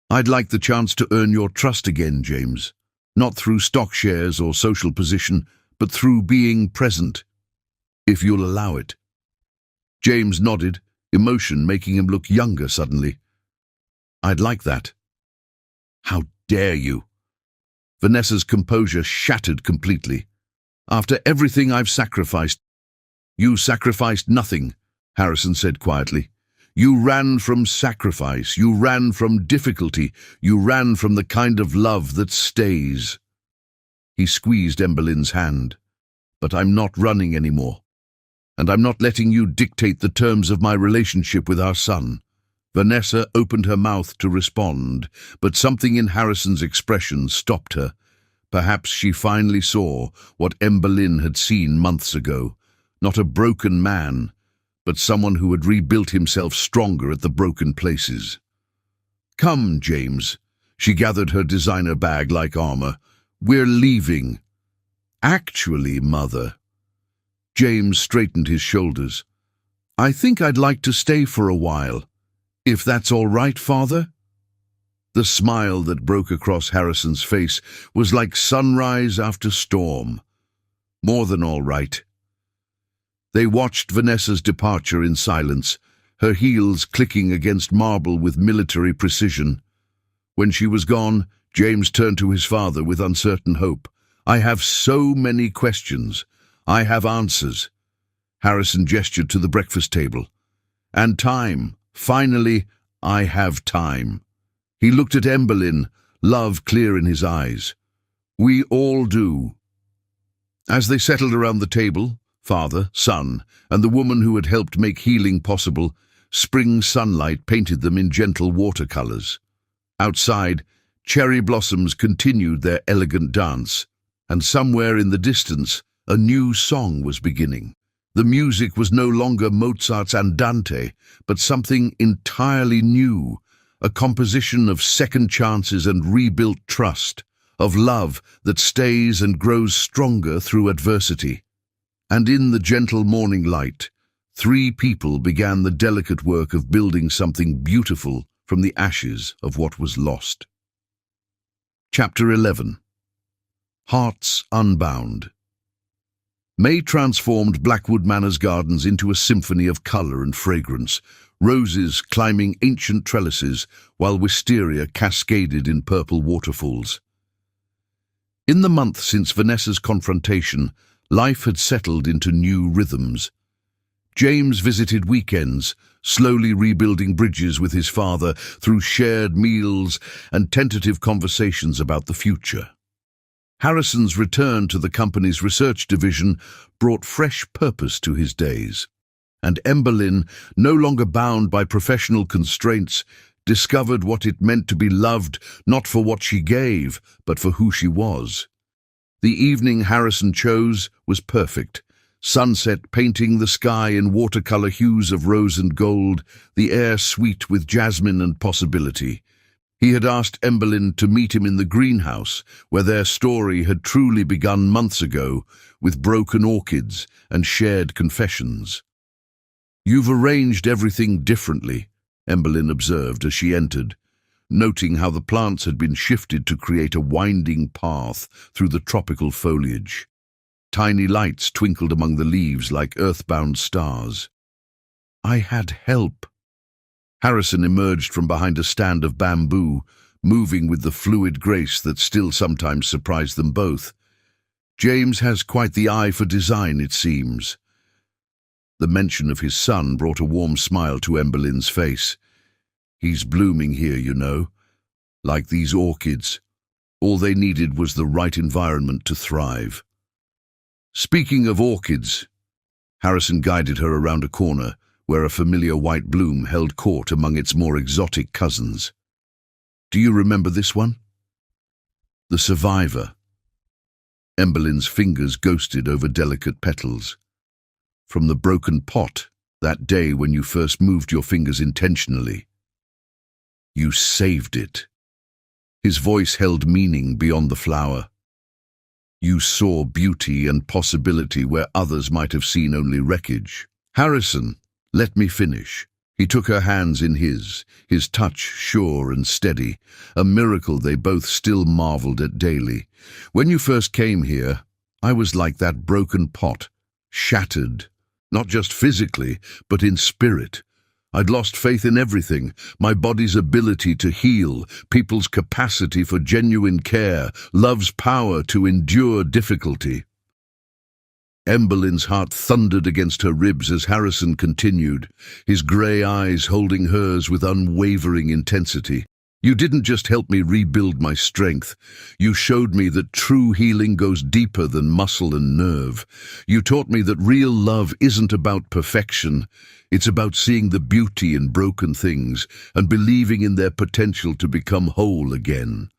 Speaker 1: I'd like the chance to earn your trust again, James. Not through stock shares or social position, but through being present, if you'll allow it. James nodded, emotion making him look younger suddenly. I'd like that. How dare you? Vanessa's composure shattered completely. After everything I've sacrificed— You sacrificed nothing, Harrison said quietly. You ran from sacrifice, you ran from difficulty, you ran from the kind of love that stays. He squeezed Emberlyn's hand. But I'm not running anymore. And I'm not letting you dictate the terms of my relationship with our son. Vanessa opened her mouth to respond, but something in Harrison's expression stopped her. Perhaps she finally saw what Emberlyn had seen months ago. Not a broken man, but someone who had rebuilt himself stronger at the broken places. Come, James. She gathered her designer bag like armor. We're leaving. Actually, Mother. James straightened his shoulders. I think I'd like to stay for a while. If that's all right, Father? The smile that broke across Harrison's face was like sunrise after storm. More than all right. They watched Vanessa's departure in silence, her heels clicking against marble with military precision. When she was gone, James turned to his father with uncertain hope. "I have so many questions. I have answers." Harrison gestured to the breakfast table. "And time. Finally, I have time." He looked at Emberlyn, love clear in his eyes. "We all do." As they settled around the table, father, son, and the woman who had helped make healing possible, spring sunlight painted them in gentle watercolors. Outside, cherry blossoms continued their elegant dance, and somewhere in the distance, a new song was beginning. The music was no longer Mozart's Andante, but something entirely new, a composition of second chances and rebuilt trust, of love that stays and grows stronger through adversity. And in the gentle morning light, 3 people began the delicate work of building something beautiful from the ashes of what was lost. Chapter 11. Hearts Unbound. May transformed Blackwood Manor's gardens into a symphony of colour and fragrance, roses climbing ancient trellises while wisteria cascaded in purple waterfalls. In the month since Vanessa's confrontation, life had settled into new rhythms. James visited weekends, slowly rebuilding bridges with his father through shared meals and tentative conversations about the future. Harrison's return to the company's research division brought fresh purpose to his days, and Emberlyn, no longer bound by professional constraints, discovered what it meant to be loved not for what she gave, but for who she was. The evening Harrison chose was perfect. Sunset painting the sky in watercolor hues of rose and gold, the air sweet with jasmine and possibility. He had asked Emberlyn to meet him in the greenhouse, where their story had truly begun months ago, with broken orchids and shared confessions. "You've arranged everything differently," Emberlyn observed as she entered, noting how the plants had been shifted to create a winding path through the tropical foliage. Tiny lights twinkled among the leaves like earthbound stars. "I had help." Harrison emerged from behind a stand of bamboo, moving with the fluid grace that still sometimes surprised them both. "James has quite the eye for design, it seems." The mention of his son brought a warm smile to Emberlyn's face. "He's blooming here, you know. Like these orchids. All they needed was the right environment to thrive." "Speaking of orchids," Harrison guided her around a corner where a familiar white bloom held court among its more exotic cousins. "Do you remember this one?" "The Survivor." Emberlyn's fingers ghosted over delicate petals. "From the broken pot, that day when you first moved your fingers intentionally. You saved it." His voice held meaning beyond the flower. "You saw beauty and possibility where others might have seen only wreckage." "Harrison, let me finish." He took her hands in his touch sure and steady, a miracle they both still marveled at daily. "When you first came here, I was like that broken pot, shattered, not just physically, but in spirit. I'd lost faith in everything, my body's ability to heal, people's capacity for genuine care, love's power to endure difficulty." Emberlyn's heart thundered against her ribs as Harrison continued, his grey eyes holding hers with unwavering intensity. "You didn't just help me rebuild my strength. You showed me that true healing goes deeper than muscle and nerve. You taught me that real love isn't about perfection. It's about seeing the beauty in broken things and believing in their potential to become whole again."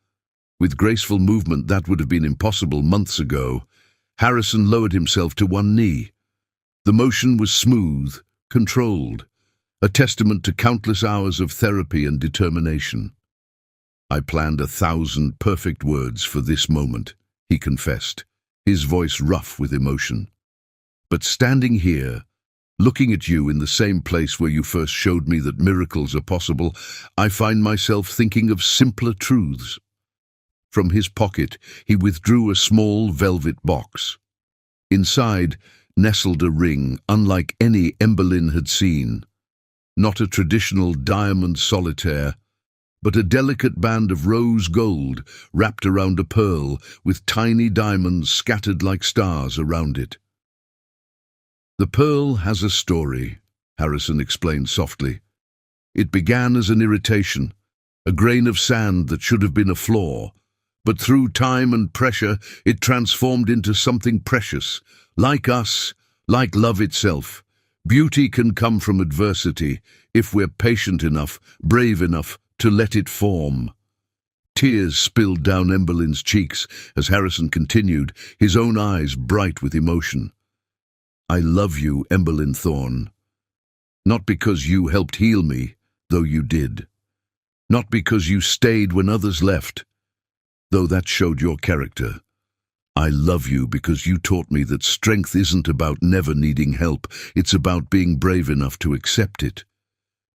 Speaker 1: With graceful movement that would have been impossible months ago, Harrison lowered himself to one knee. The motion was smooth, controlled, a testament to countless hours of therapy and determination. "I planned 1,000 perfect words for this moment," he confessed, his voice rough with emotion. "But standing here, looking at you in the same place where you first showed me that miracles are possible, I find myself thinking of simpler truths." From his pocket, he withdrew a small velvet box. Inside, nestled a ring unlike any Emberlyn had seen. Not a traditional diamond solitaire, but a delicate band of rose gold wrapped around a pearl with tiny diamonds scattered like stars around it. "The pearl has a story," Harrison explained softly. "It began as an irritation, a grain of sand that should have been a flaw, but through time and pressure it transformed into something precious. Like us, like love itself, beauty can come from adversity if we're patient enough, brave enough to let it form." Tears spilled down Emberlyn's cheeks as Harrison continued, his own eyes bright with emotion. "I love you, Emberlyn Thorne. Not because you helped heal me, though you did. Not because you stayed when others left, though that showed your character. I love you because you taught me that strength isn't about never needing help, it's about being brave enough to accept it.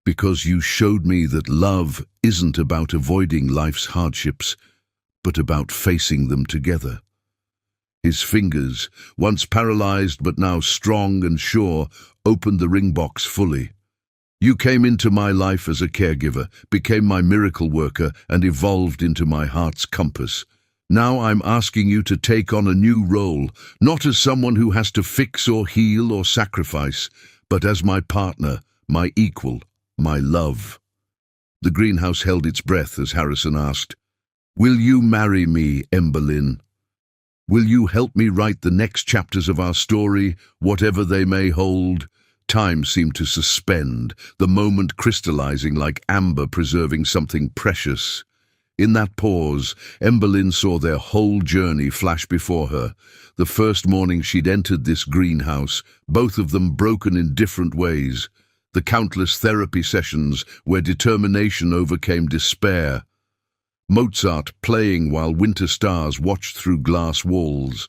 Speaker 1: Because you showed me that love isn't about avoiding life's hardships, but about facing them together." His fingers, once paralyzed but now strong and sure, opened the ring box fully. "You came into my life as a caregiver, became my miracle worker, and evolved into my heart's compass. Now I'm asking you to take on a new role, not as someone who has to fix or heal or sacrifice, but as my partner, my equal, my love." The greenhouse held its breath as Harrison asked, "Will you marry me, Emberlyn? Will you help me write the next chapters of our story, whatever they may hold?" Time seemed to suspend, the moment crystallizing like amber preserving something precious. In that pause, Emberlyn saw their whole journey flash before her. The first morning she'd entered this greenhouse, both of them broken in different ways. The countless therapy sessions where determination overcame despair. Mozart playing while winter stars watched through glass walls.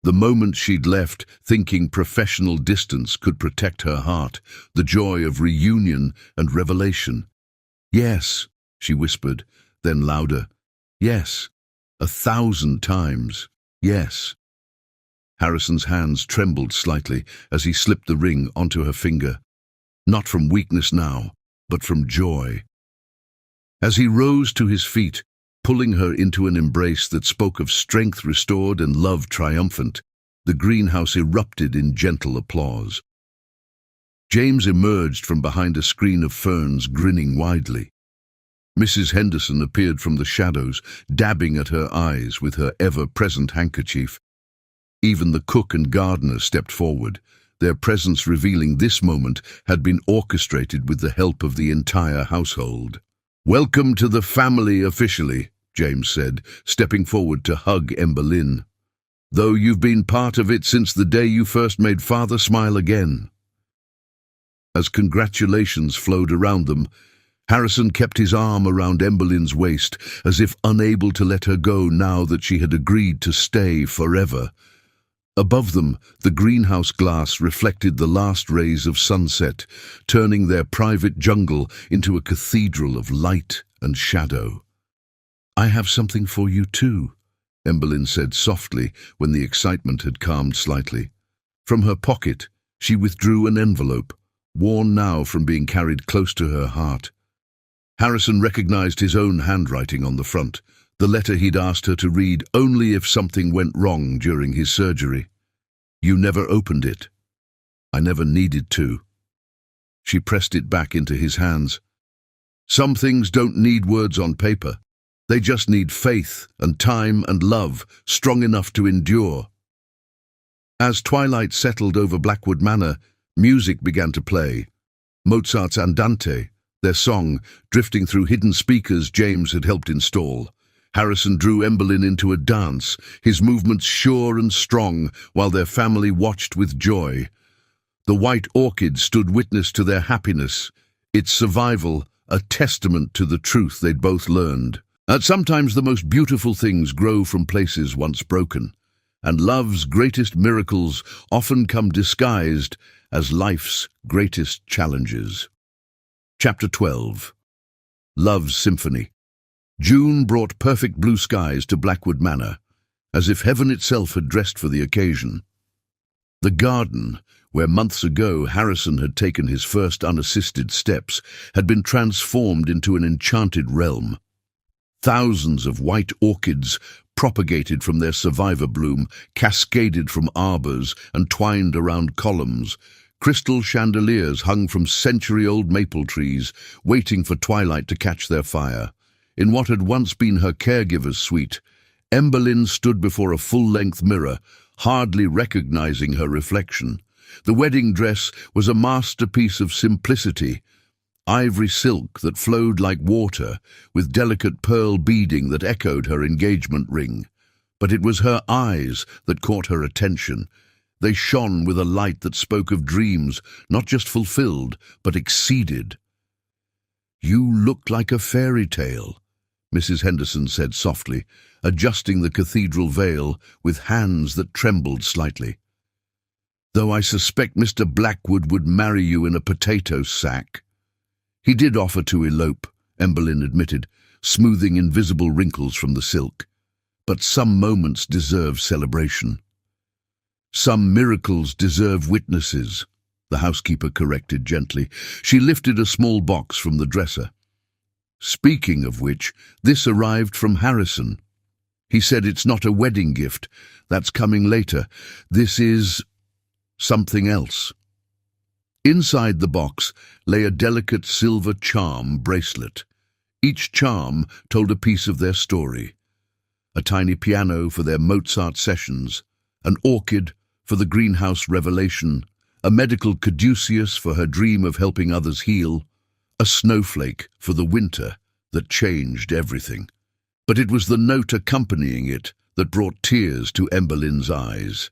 Speaker 1: The moment she'd left, thinking professional distance could protect her heart, the joy of reunion and revelation. "Yes," she whispered, then louder. "Yes, 1,000 times, yes." Harrison's hands trembled slightly as he slipped the ring onto her finger. Not from weakness now, but from joy. As he rose to his feet, pulling her into an embrace that spoke of strength restored and love triumphant, the greenhouse erupted in gentle applause. James emerged from behind a screen of ferns, grinning widely. Mrs. Henderson appeared from the shadows, dabbing at her eyes with her ever-present handkerchief. Even the cook and gardener stepped forward, their presence revealing this moment had been orchestrated with the help of the entire household. "Welcome to the family officially," James said, stepping forward to hug Emberlyn. "Though you've been part of it since the day you first made Father smile again." As congratulations flowed around them, Harrison kept his arm around Emberlyn's waist, as if unable to let her go now that she had agreed to stay forever. Above them, the greenhouse glass reflected the last rays of sunset, turning their private jungle into a cathedral of light and shadow. "I have something for you too," Emberlyn said softly when the excitement had calmed slightly. From her pocket, she withdrew an envelope, worn now from being carried close to her heart. Harrison recognized his own handwriting on the front, the letter he'd asked her to read only if something went wrong during his surgery. "You never opened it. I never needed to." She pressed it back into his hands. "Some things don't need words on paper. They just need faith and time and love, strong enough to endure." As twilight settled over Blackwood Manor, music began to play. Mozart's Andante, their song, drifting through hidden speakers James had helped install. Harrison drew Emberlyn into a dance, his movements sure and strong, while their family watched with joy. The white orchid stood witness to their happiness, its survival a testament to the truth they'd both learned. That sometimes the most beautiful things grow from places once broken, and love's greatest miracles often come disguised as life's greatest challenges. Chapter 12. Love's Symphony. June brought perfect blue skies to Blackwood Manor, as if heaven itself had dressed for the occasion. The garden, where months ago Harrison had taken his first unassisted steps, had been transformed into an enchanted realm. Thousands of white orchids, propagated from their survivor bloom, cascaded from arbors and twined around columns. Crystal chandeliers hung from century-old maple trees, waiting for twilight to catch their fire. In what had once been her caregiver's suite, Emberlyn stood before a full-length mirror, hardly recognizing her reflection. The wedding dress was a masterpiece of simplicity, ivory silk that flowed like water, with delicate pearl beading that echoed her engagement ring. But it was her eyes that caught her attention. They shone with a light that spoke of dreams, not just fulfilled, but exceeded. "You look like a fairy tale," Mrs. Henderson said softly, adjusting the cathedral veil with hands that trembled slightly. "Though I suspect Mr. Blackwood would marry you in a potato sack." "He did offer to elope," Emberlyn admitted, smoothing invisible wrinkles from the silk. "But some moments deserve celebration." "Some miracles deserve witnesses," the housekeeper corrected gently. She lifted a small box from the dresser. "Speaking of which, this arrived from Harrison. He said it's not a wedding gift. That's coming later. This is something else." Inside the box lay a delicate silver charm bracelet. Each charm told a piece of their story. A tiny piano for their Mozart sessions, an orchid for the greenhouse revelation, a medical caduceus for her dream of helping others heal, a snowflake for the winter that changed everything. But it was the note accompanying it that brought tears to Emberlyn's eyes.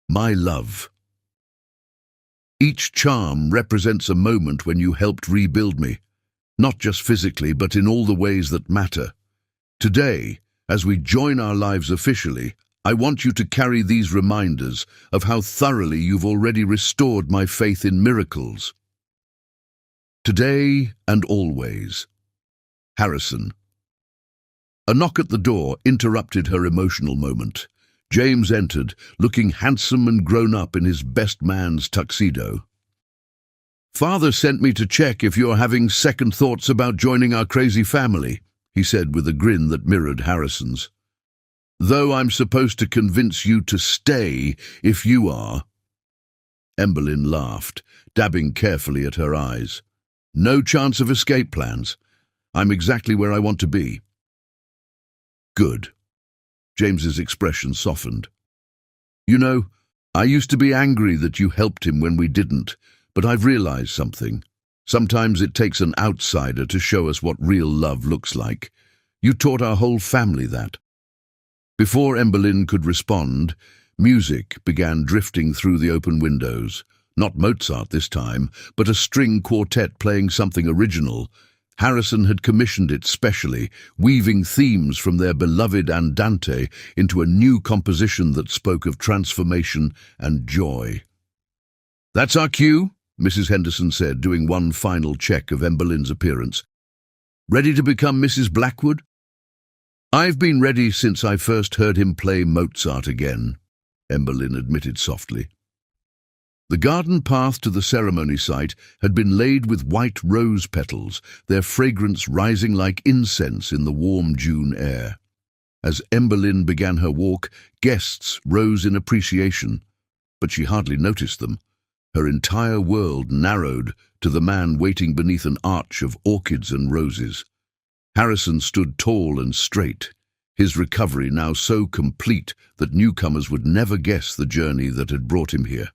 Speaker 1: "My love." Each charm represents a moment when you helped rebuild me, not just physically, but in all the ways that matter. Today, as we join our lives officially, I want you to carry these reminders of how thoroughly you've already restored my faith in miracles. Today and always. Harrison. A knock at the door interrupted her emotional moment. James entered, looking handsome and grown up in his best man's tuxedo. "Father sent me to check if you're having second thoughts about joining our crazy family," he said with a grin that mirrored Harrison's. "Though I'm supposed to convince you to stay if you are." Emberlyn laughed, dabbing carefully at her eyes. "No chance of escape plans. I'm exactly where I want to be." "Good." James's expression softened. "You know, I used to be angry that you helped him when we didn't, but I've realized something. Sometimes it takes an outsider to show us what real love looks like. You taught our whole family that." Before Emberlyn could respond, music began drifting through the open windows. Not Mozart this time, but a string quartet playing something original. Harrison had commissioned it specially, weaving themes from their beloved Andante into a new composition that spoke of transformation and joy. "That's our cue," Mrs. Henderson said, doing one final check of Emberlyn's appearance. "Ready to become Mrs. Blackwood?" "I've been ready since I first heard him play Mozart again," Emberlyn admitted softly. The garden path to the ceremony site had been laid with white rose petals, their fragrance rising like incense in the warm June air. As Emberlyn began her walk, guests rose in appreciation, but she hardly noticed them. Her entire world narrowed to the man waiting beneath an arch of orchids and roses. Harrison stood tall and straight, his recovery now so complete that newcomers would never guess the journey that had brought him here.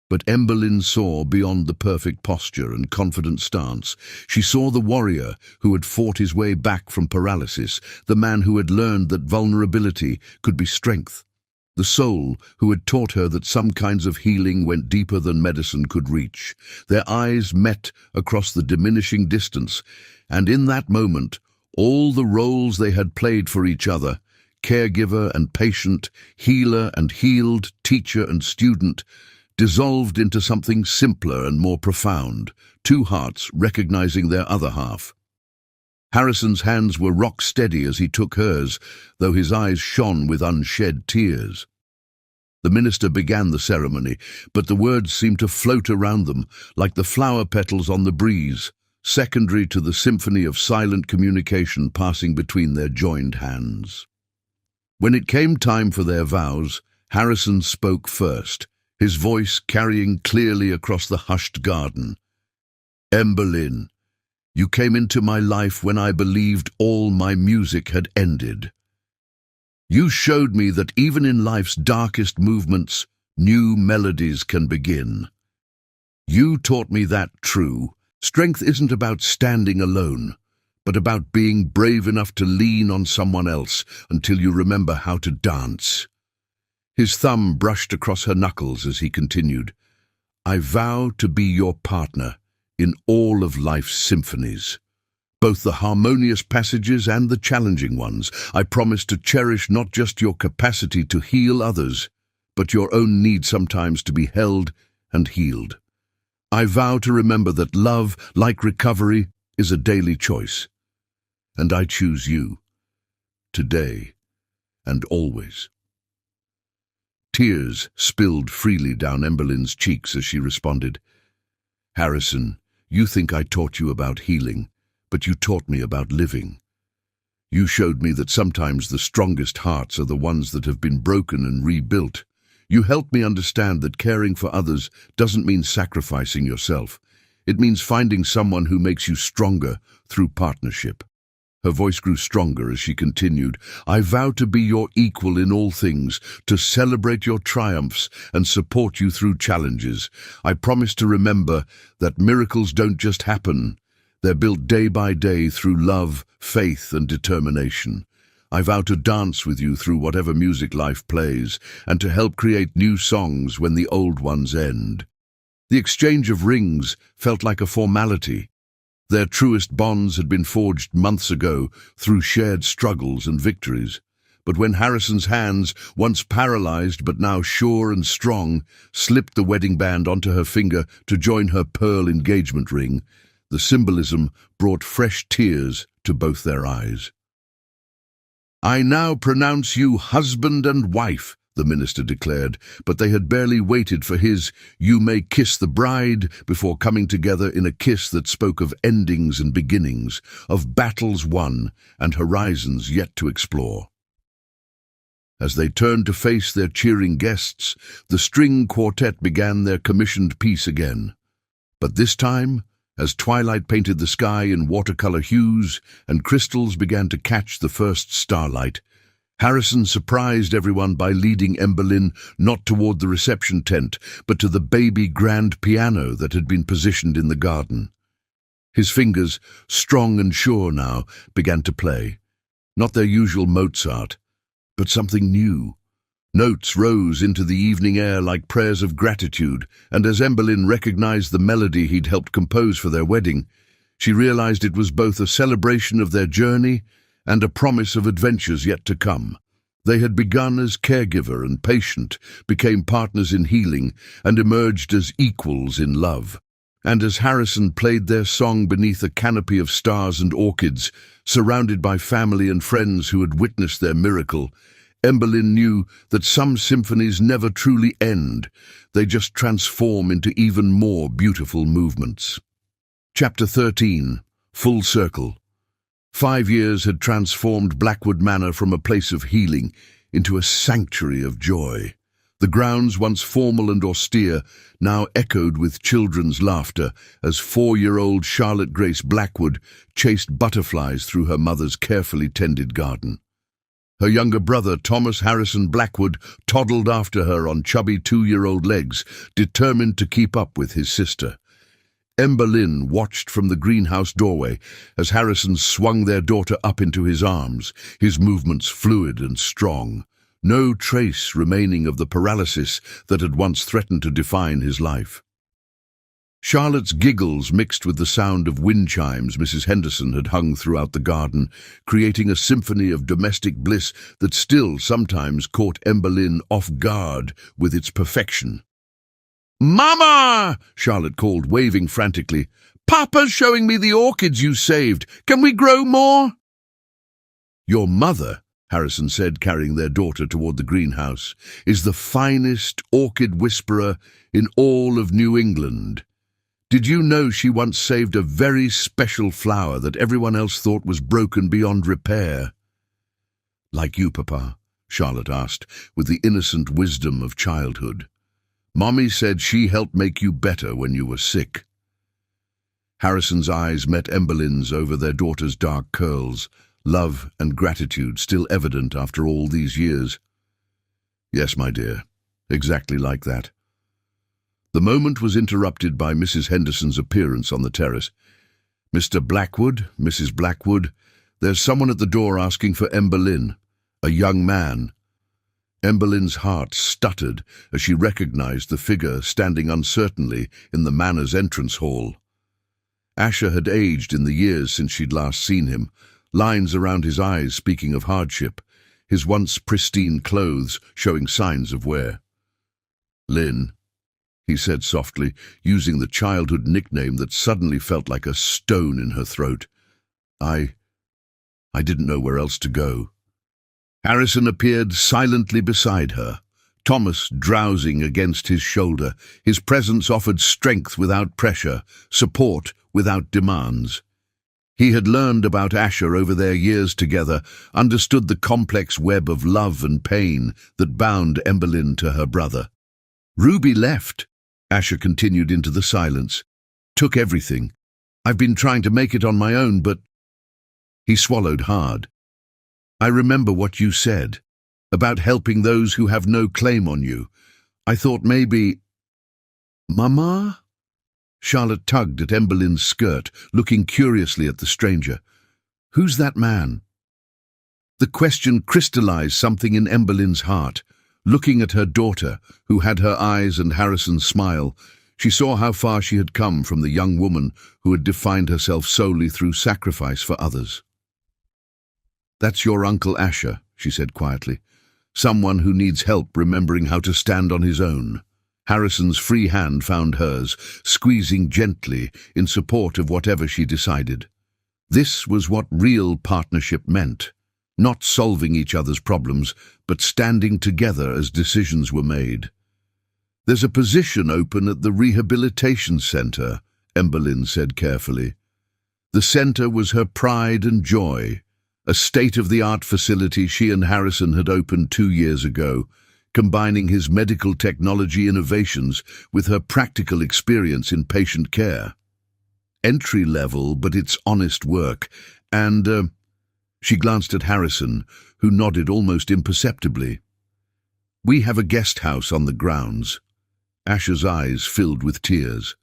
Speaker 1: But Emberlyn saw beyond the perfect posture and confident stance. She saw the warrior who had fought his way back from paralysis, the man who had learned that vulnerability could be strength, the soul who had taught her that some kinds of healing went deeper than medicine could reach. Their eyes met across the diminishing distance, and in that moment, all the roles they had played for each other, caregiver and patient, healer and healed, teacher and student, dissolved into something simpler and more profound, two hearts recognizing their other half. Harrison's hands were rock steady as he took hers, though his eyes shone with unshed tears. The minister began the ceremony, but the words seemed to float around them, like the flower petals on the breeze, secondary to the symphony of silent communication passing between their joined hands. When it came time for their vows, Harrison spoke first, his voice carrying clearly across the hushed garden. "Emberlyn, you came into my life when I believed all my music had ended. You showed me that even in life's darkest movements, new melodies can begin. You taught me that strength isn't about standing alone, but about being brave enough to lean on someone else until you remember how to dance." His thumb brushed across her knuckles as he continued, "I vow to be your partner in all of life's symphonies. Both the harmonious passages and the challenging ones. I promise to cherish not just your capacity to heal others, but your own need sometimes to be held and healed. I vow to remember that love, like recovery, is a daily choice. And I choose you, today and always." Tears spilled freely down Emberlyn's cheeks as she responded, "Harrison, you think I taught you about healing, but you taught me about living. You showed me that sometimes the strongest hearts are the ones that have been broken and rebuilt. You helped me understand that caring for others doesn't mean sacrificing yourself. It means finding someone who makes you stronger through partnership." Her voice grew stronger as she continued, "I vow to be your equal in all things, to celebrate your triumphs and support you through challenges. I promise to remember that miracles don't just happen. They're built day by day through love, faith, and determination. I vow to dance with you through whatever music life plays, and to help create new songs when the old ones end." The exchange of rings felt like a formality. Their truest bonds had been forged months ago through shared struggles and victories. But when Harrison's hands, once paralyzed but now sure and strong, slipped the wedding band onto her finger to join her pearl engagement ring, the symbolism brought fresh tears to both their eyes. "I now pronounce you husband and wife," the minister declared, but they had barely waited for his "you may kiss the bride" before coming together in a kiss that spoke of endings and beginnings, of battles won and horizons yet to explore. As they turned to face their cheering guests, the string quartet began their commissioned piece again. But this time, as twilight painted the sky in watercolor hues and crystals began to catch the first starlight, Harrison surprised everyone by leading Emberlyn not toward the reception tent, but to the baby grand piano that had been positioned in the garden. His fingers, strong and sure now, began to play. Not their usual Mozart, but something new. Notes rose into the evening air like prayers of gratitude, and as Emberlyn recognized the melody he'd helped compose for their wedding, she realized it was both a celebration of their journey and a promise of adventures yet to come. They had begun as caregiver and patient, became partners in healing, and emerged as equals in love. And as Harrison played their song beneath a canopy of stars and orchids, surrounded by family and friends who had witnessed their miracle, Emberlyn knew that some symphonies never truly end. They just transform into even more beautiful movements. Chapter 13. Full Circle. 5 years had transformed Blackwood Manor from a place of healing into a sanctuary of joy. The grounds, once formal and austere, now echoed with children's laughter as 4-year-old Charlotte Grace Blackwood chased butterflies through her mother's carefully tended garden. Her younger brother, Thomas Harrison Blackwood, toddled after her on chubby 2-year-old legs, determined to keep up with his sister. Emberlyn watched from the greenhouse doorway as Harrison swung their daughter up into his arms, his movements fluid and strong, no trace remaining of the paralysis that had once threatened to define his life. Charlotte's giggles mixed with the sound of wind chimes Mrs. Henderson had hung throughout the garden, creating a symphony of domestic bliss that still sometimes caught Emberlyn off guard with its perfection. "Mama!" Charlotte called, waving frantically. "Papa's showing me the orchids you saved. Can we grow more?" "Your mother Harrison said, carrying their daughter toward the greenhouse, is the finest orchid whisperer in all of New England. Did you know she once saved a very special flower that everyone else thought was broken beyond repair? Like you, Papa? Charlotte asked, with the innocent wisdom of childhood. Mommy said she helped make you better when you were sick. Harrison's eyes met Emberlyn's over their daughter's dark curls, love and gratitude still evident after all these years. Yes, my dear, exactly like that. The moment was interrupted by Mrs. Henderson's appearance on the terrace. Mr. Blackwood, Mrs. Blackwood, there's someone at the door asking for Emberlyn, a young man. Emberlyn's heart stuttered as she recognized the figure standing uncertainly in the manor's entrance hall. Asher had aged in the years since she'd last seen him, lines around his eyes speaking of hardship, his once pristine clothes showing signs of wear. Lynn, he said softly, using the childhood nickname that suddenly felt like a stone in her throat. I didn't know where else to go. Harrison appeared silently beside her, Thomas drowsing against his shoulder. His presence offered strength without pressure, support without demands. He had learned about Asher over their years together, understood the complex web of love and pain that bound Emberlyn to her brother. Ruby left, Asher continued into the silence. Took everything. I've been trying to make it on my own, but... He swallowed hard. I remember what you said, about helping those who have no claim on you. I thought maybe... Mama? Charlotte tugged at Emberlyn's skirt, looking curiously at the stranger. Who's that man? The question crystallized something in Emberlyn's heart. Looking at her daughter, who had her eyes and Harrison's smile, she saw how far she had come from the young woman who had defined herself solely through sacrifice for others. That's your Uncle Asher, she said quietly. Someone who needs help remembering how to stand on his own. Harrison's free hand found hers, squeezing gently in support of whatever she decided. This was what real partnership meant. Not solving each other's problems, but standing together as decisions were made. There's a position open at the rehabilitation center, Emberlyn said carefully. The center was her pride and joy, a state-of-the-art facility she and Harrison had opened 2 years ago, combining his medical technology innovations with her practical experience in patient care. Entry-level, but it's honest work, and... She glanced at Harrison, who nodded almost imperceptibly. We have a guest house on the grounds. Asher's eyes filled with tears.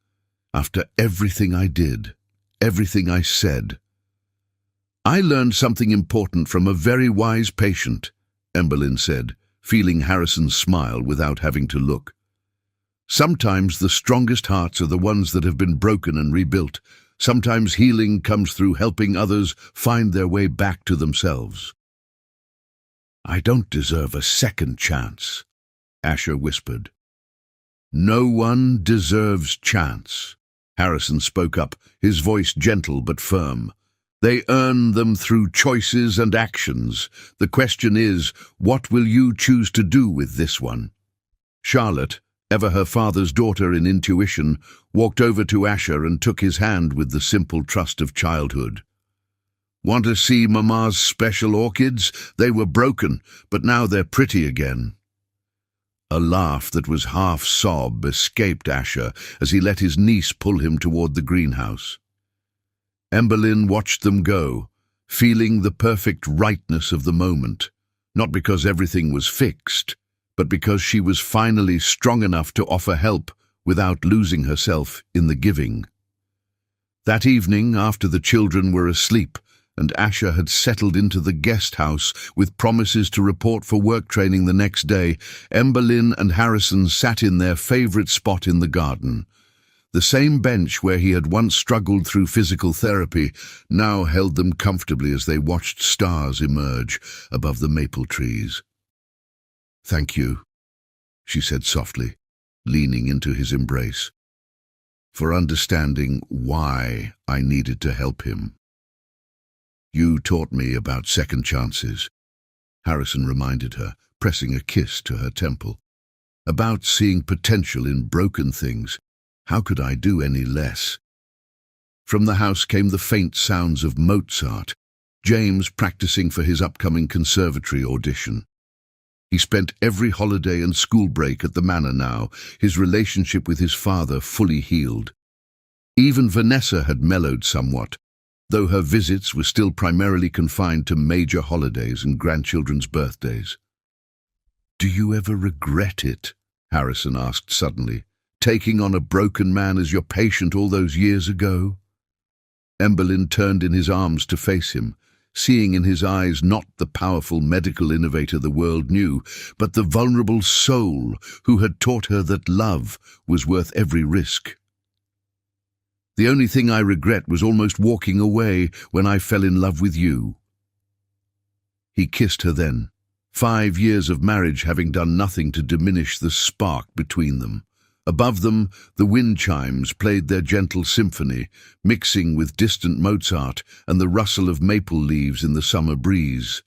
Speaker 1: After everything I did, everything I said. I learned something important from a very wise patient, Emberlyn said, feeling Harrison's smile without having to look. Sometimes the strongest hearts are the ones that have been broken and rebuilt. Sometimes healing comes through helping others find their way back to themselves. I don't deserve a second chance, Asher whispered. No one deserves chance, Harrison spoke up, his voice gentle but firm. They earn them through choices and actions. The question is, what will you choose to do with this one? Charlotte, ever her father's daughter in intuition, walked over to Asher and took his hand with the simple trust of childhood. Want to see Mama's special orchids? They were broken, but now they're pretty again. A laugh that was half sob escaped Asher as he let his niece pull him toward the greenhouse. Emberlyn watched them go, feeling the perfect rightness of the moment, not because everything was fixed, but because she was finally strong enough to offer help without losing herself in the giving. That evening, after the children were asleep and Asher had settled into the guest house with promises to report for work training the next day, Emberlyn and Harrison sat in their favorite spot in the garden. The same bench where he had once struggled through physical therapy now held them comfortably as they watched stars emerge above the maple trees. Thank you, she said softly, leaning into his embrace, for understanding why I needed to help him. You taught me about second chances, Harrison reminded her, pressing a kiss to her temple. About seeing potential in broken things. How could I do any less? From the house came the faint sounds of Mozart, James practicing for his upcoming conservatory audition. He spent every holiday and school break at the manor now, his relationship with his father fully healed. Even Vanessa had mellowed somewhat, though her visits were still primarily confined to major holidays and grandchildren's birthdays. "Do you ever regret it?" Harrison asked suddenly, "taking on a broken man as your patient all those years ago?" Emberlyn turned in his arms to face him, seeing in his eyes not the powerful medical innovator the world knew, but the vulnerable soul who had taught her that love was worth every risk. "The only thing I regret was almost walking away when I fell in love with you." He kissed her then, 5 years of marriage having done nothing to diminish the spark between them. Above them, the wind chimes played their gentle symphony, mixing with distant Mozart and the rustle of maple leaves in the summer breeze.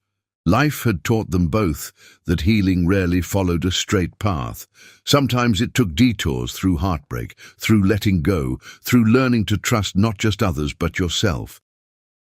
Speaker 1: Life had taught them both that healing rarely followed a straight path. Sometimes it took detours through heartbreak, through letting go, through learning to trust not just others but yourself.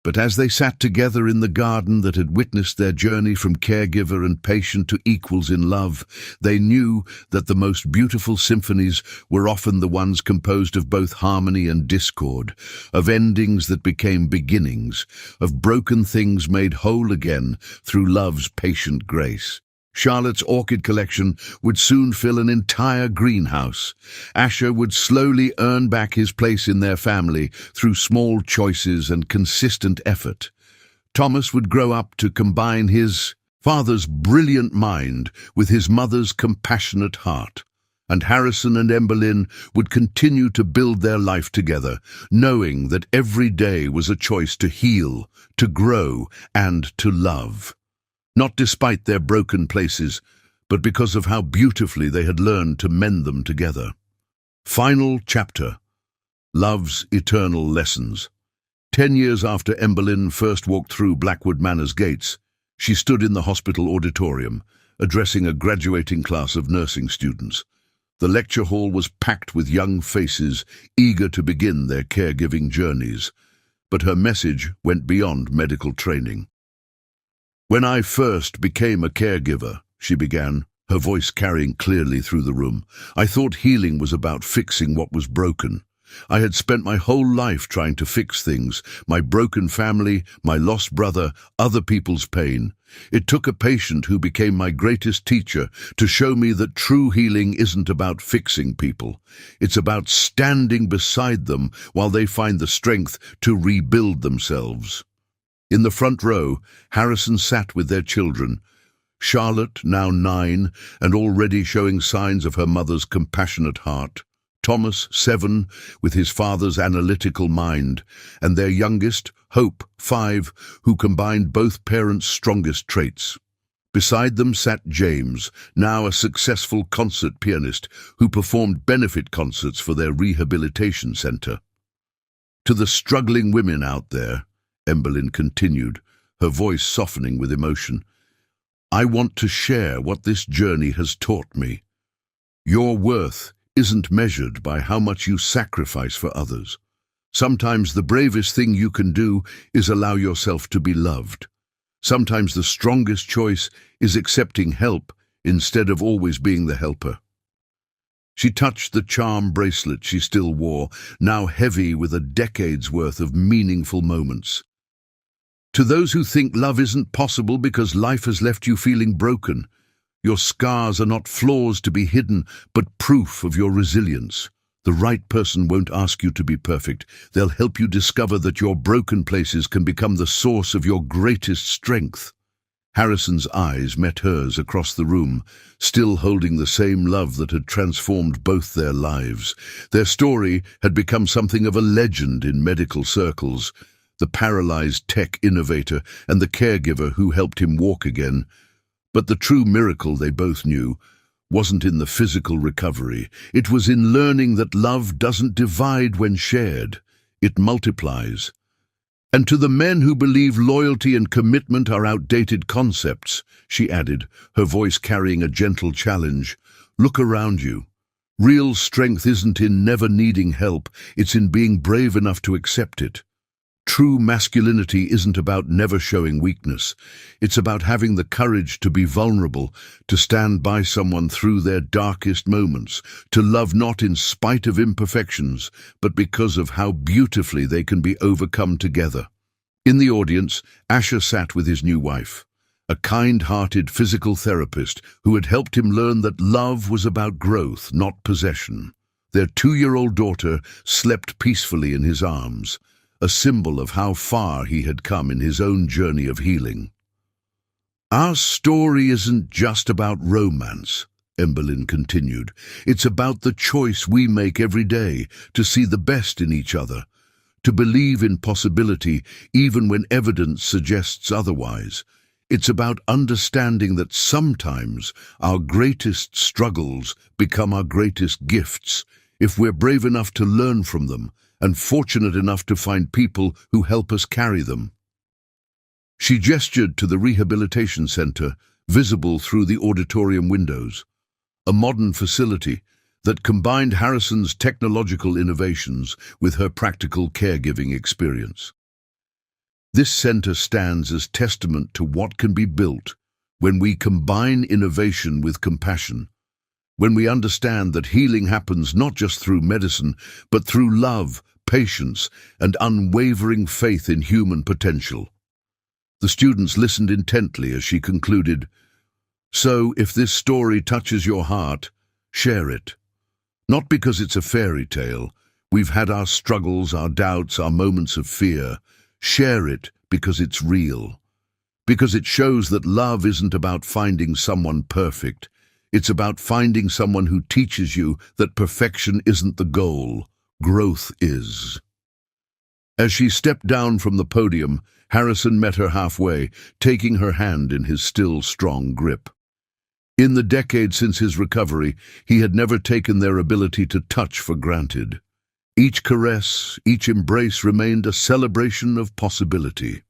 Speaker 1: But as they sat together in the garden that had witnessed their journey from caregiver and patient to equals in love, they knew that the most beautiful symphonies were often the ones composed of both harmony and discord, of endings that became beginnings, of broken things made whole again through love's patient grace. Charlotte's orchid collection would soon fill an entire greenhouse. Asher would slowly earn back his place in their family through small choices and consistent effort. Thomas would grow up to combine his father's brilliant mind with his mother's compassionate heart. And Harrison and Emberlyn would continue to build their life together, knowing that every day was a choice to heal, to grow, and to love. Not despite their broken places, but because of how beautifully they had learned to mend them together. Final chapter. Love's eternal lessons. 10 years after Emberlyn first walked through Blackwood Manor's gates, she stood in the hospital auditorium, addressing a graduating class of nursing students. The lecture hall was packed with young faces, eager to begin their caregiving journeys. But her message went beyond medical training. "When I first became a caregiver," she began, her voice carrying clearly through the room, "I thought healing was about fixing what was broken. I had spent my whole life trying to fix things, my broken family, my lost brother, other people's pain. It took a patient who became my greatest teacher to show me that true healing isn't about fixing people. It's about standing beside them while they find the strength to rebuild themselves." In the front row, Harrison sat with their children. Charlotte, now 9, and already showing signs of her mother's compassionate heart. Thomas, 7, with his father's analytical mind. And their youngest, Hope, 5, who combined both parents' strongest traits. Beside them sat James, now a successful concert pianist, who performed benefit concerts for their rehabilitation center. "To the struggling women out there," Emberlyn continued, her voice softening with emotion, "I want to share what this journey has taught me. Your worth isn't measured by how much you sacrifice for others. Sometimes the bravest thing you can do is allow yourself to be loved. Sometimes the strongest choice is accepting help instead of always being the helper." She touched the charm bracelet she still wore, now heavy with a decade's worth of meaningful moments. "To those who think love isn't possible because life has left you feeling broken, your scars are not flaws to be hidden, but proof of your resilience. The right person won't ask you to be perfect. They'll help you discover that your broken places can become the source of your greatest strength." Harrison's eyes met hers across the room, still holding the same love that had transformed both their lives. Their story had become something of a legend in medical circles. The paralyzed tech innovator and the caregiver who helped him walk again. But the true miracle, they both knew, wasn't in the physical recovery. It was in learning that love doesn't divide when shared. It multiplies. And to the men who believe loyalty and commitment are outdated concepts, she added, her voice carrying a gentle challenge, look around you. Real strength isn't in never needing help, it's in being brave enough to accept it. True masculinity isn't about never showing weakness. It's about having the courage to be vulnerable, to stand by someone through their darkest moments, to love not in spite of imperfections, but because of how beautifully they can be overcome together. In the audience, Asher sat with his new wife, a kind-hearted physical therapist who had helped him learn that love was about growth, not possession. Their 2-year-old daughter slept peacefully in his arms, a symbol of how far he had come in his own journey of healing. Our story isn't just about romance, Emberlyn continued. It's about the choice we make every day to see the best in each other, to believe in possibility even when evidence suggests otherwise. It's about understanding that sometimes our greatest struggles become our greatest gifts if we're brave enough to learn from them and fortunate enough to find people who help us carry them. She gestured to the rehabilitation center, visible through the auditorium windows, a modern facility that combined Harrison's technological innovations with her practical caregiving experience. This center stands as testament to what can be built when we combine innovation with compassion, when we understand that healing happens not just through medicine, but through love, patience, and unwavering faith in human potential. The students listened intently as she concluded, "So, if this story touches your heart, share it. Not because it's a fairy tale. We've had our struggles, our doubts, our moments of fear. Share it because it's real. Because it shows that love isn't about finding someone perfect. It's about finding someone who teaches you that perfection isn't the goal. Growth is." As she stepped down from the podium, Harrison met her halfway, taking her hand in his still strong grip. In the decade since his recovery, he had never taken their ability to touch for granted. Each caress, each embrace remained a celebration of possibility.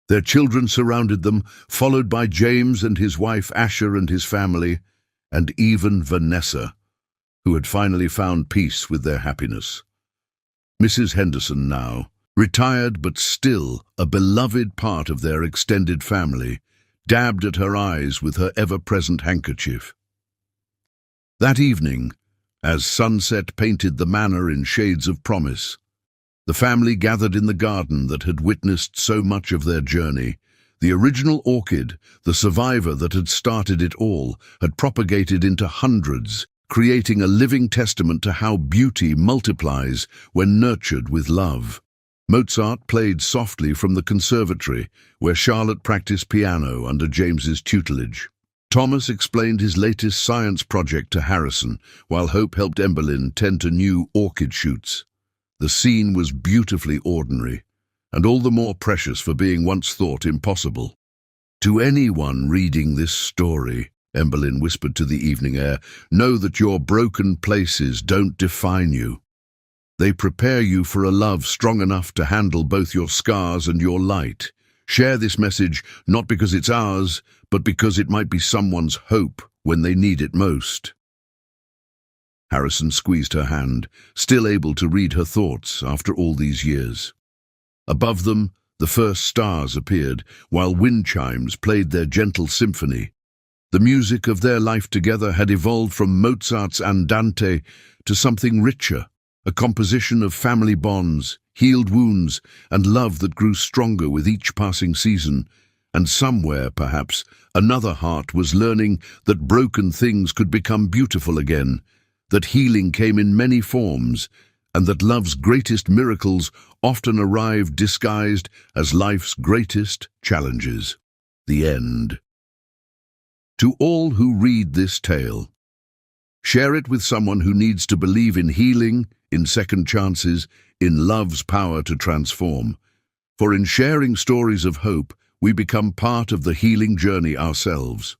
Speaker 1: Their children surrounded them, followed by James and his wife Asher and his family, and even Vanessa, who had finally found peace with their happiness. Mrs. Henderson now, retired but still a beloved part of their extended family, dabbed at her eyes with her ever-present handkerchief. That evening, as sunset painted the manor in shades of promise, the family gathered in the garden that had witnessed so much of their journey. The original orchid, the survivor that had started it all, had propagated into hundreds, creating a living testament to how beauty multiplies when nurtured with love. Mozart played softly from the conservatory, where Charlotte practiced piano under James's tutelage. Thomas explained his latest science project to Harrison, while Hope helped Emberlyn tend to new orchid shoots. The scene was beautifully ordinary, and all the more precious for being once thought impossible. "To anyone reading this story," Emberlyn whispered to the evening air, "know that your broken places don't define you. They prepare you for a love strong enough to handle both your scars and your light. Share this message not because it's ours, but because it might be someone's hope when they need it most." Harrison squeezed her hand, still able to read her thoughts after all these years. Above them, the first stars appeared, while wind chimes played their gentle symphony. The music of their life together had evolved from Mozart's Andante to something richer, a composition of family bonds, healed wounds, and love that grew stronger with each passing season. And somewhere, perhaps, another heart was learning that broken things could become beautiful again, that healing came in many forms, and that love's greatest miracles often arrived disguised as life's greatest challenges. The end. To all who read this tale, share it with someone who needs to believe in healing, in second chances, in love's power to transform. For in sharing stories of hope, we become part of the healing journey ourselves.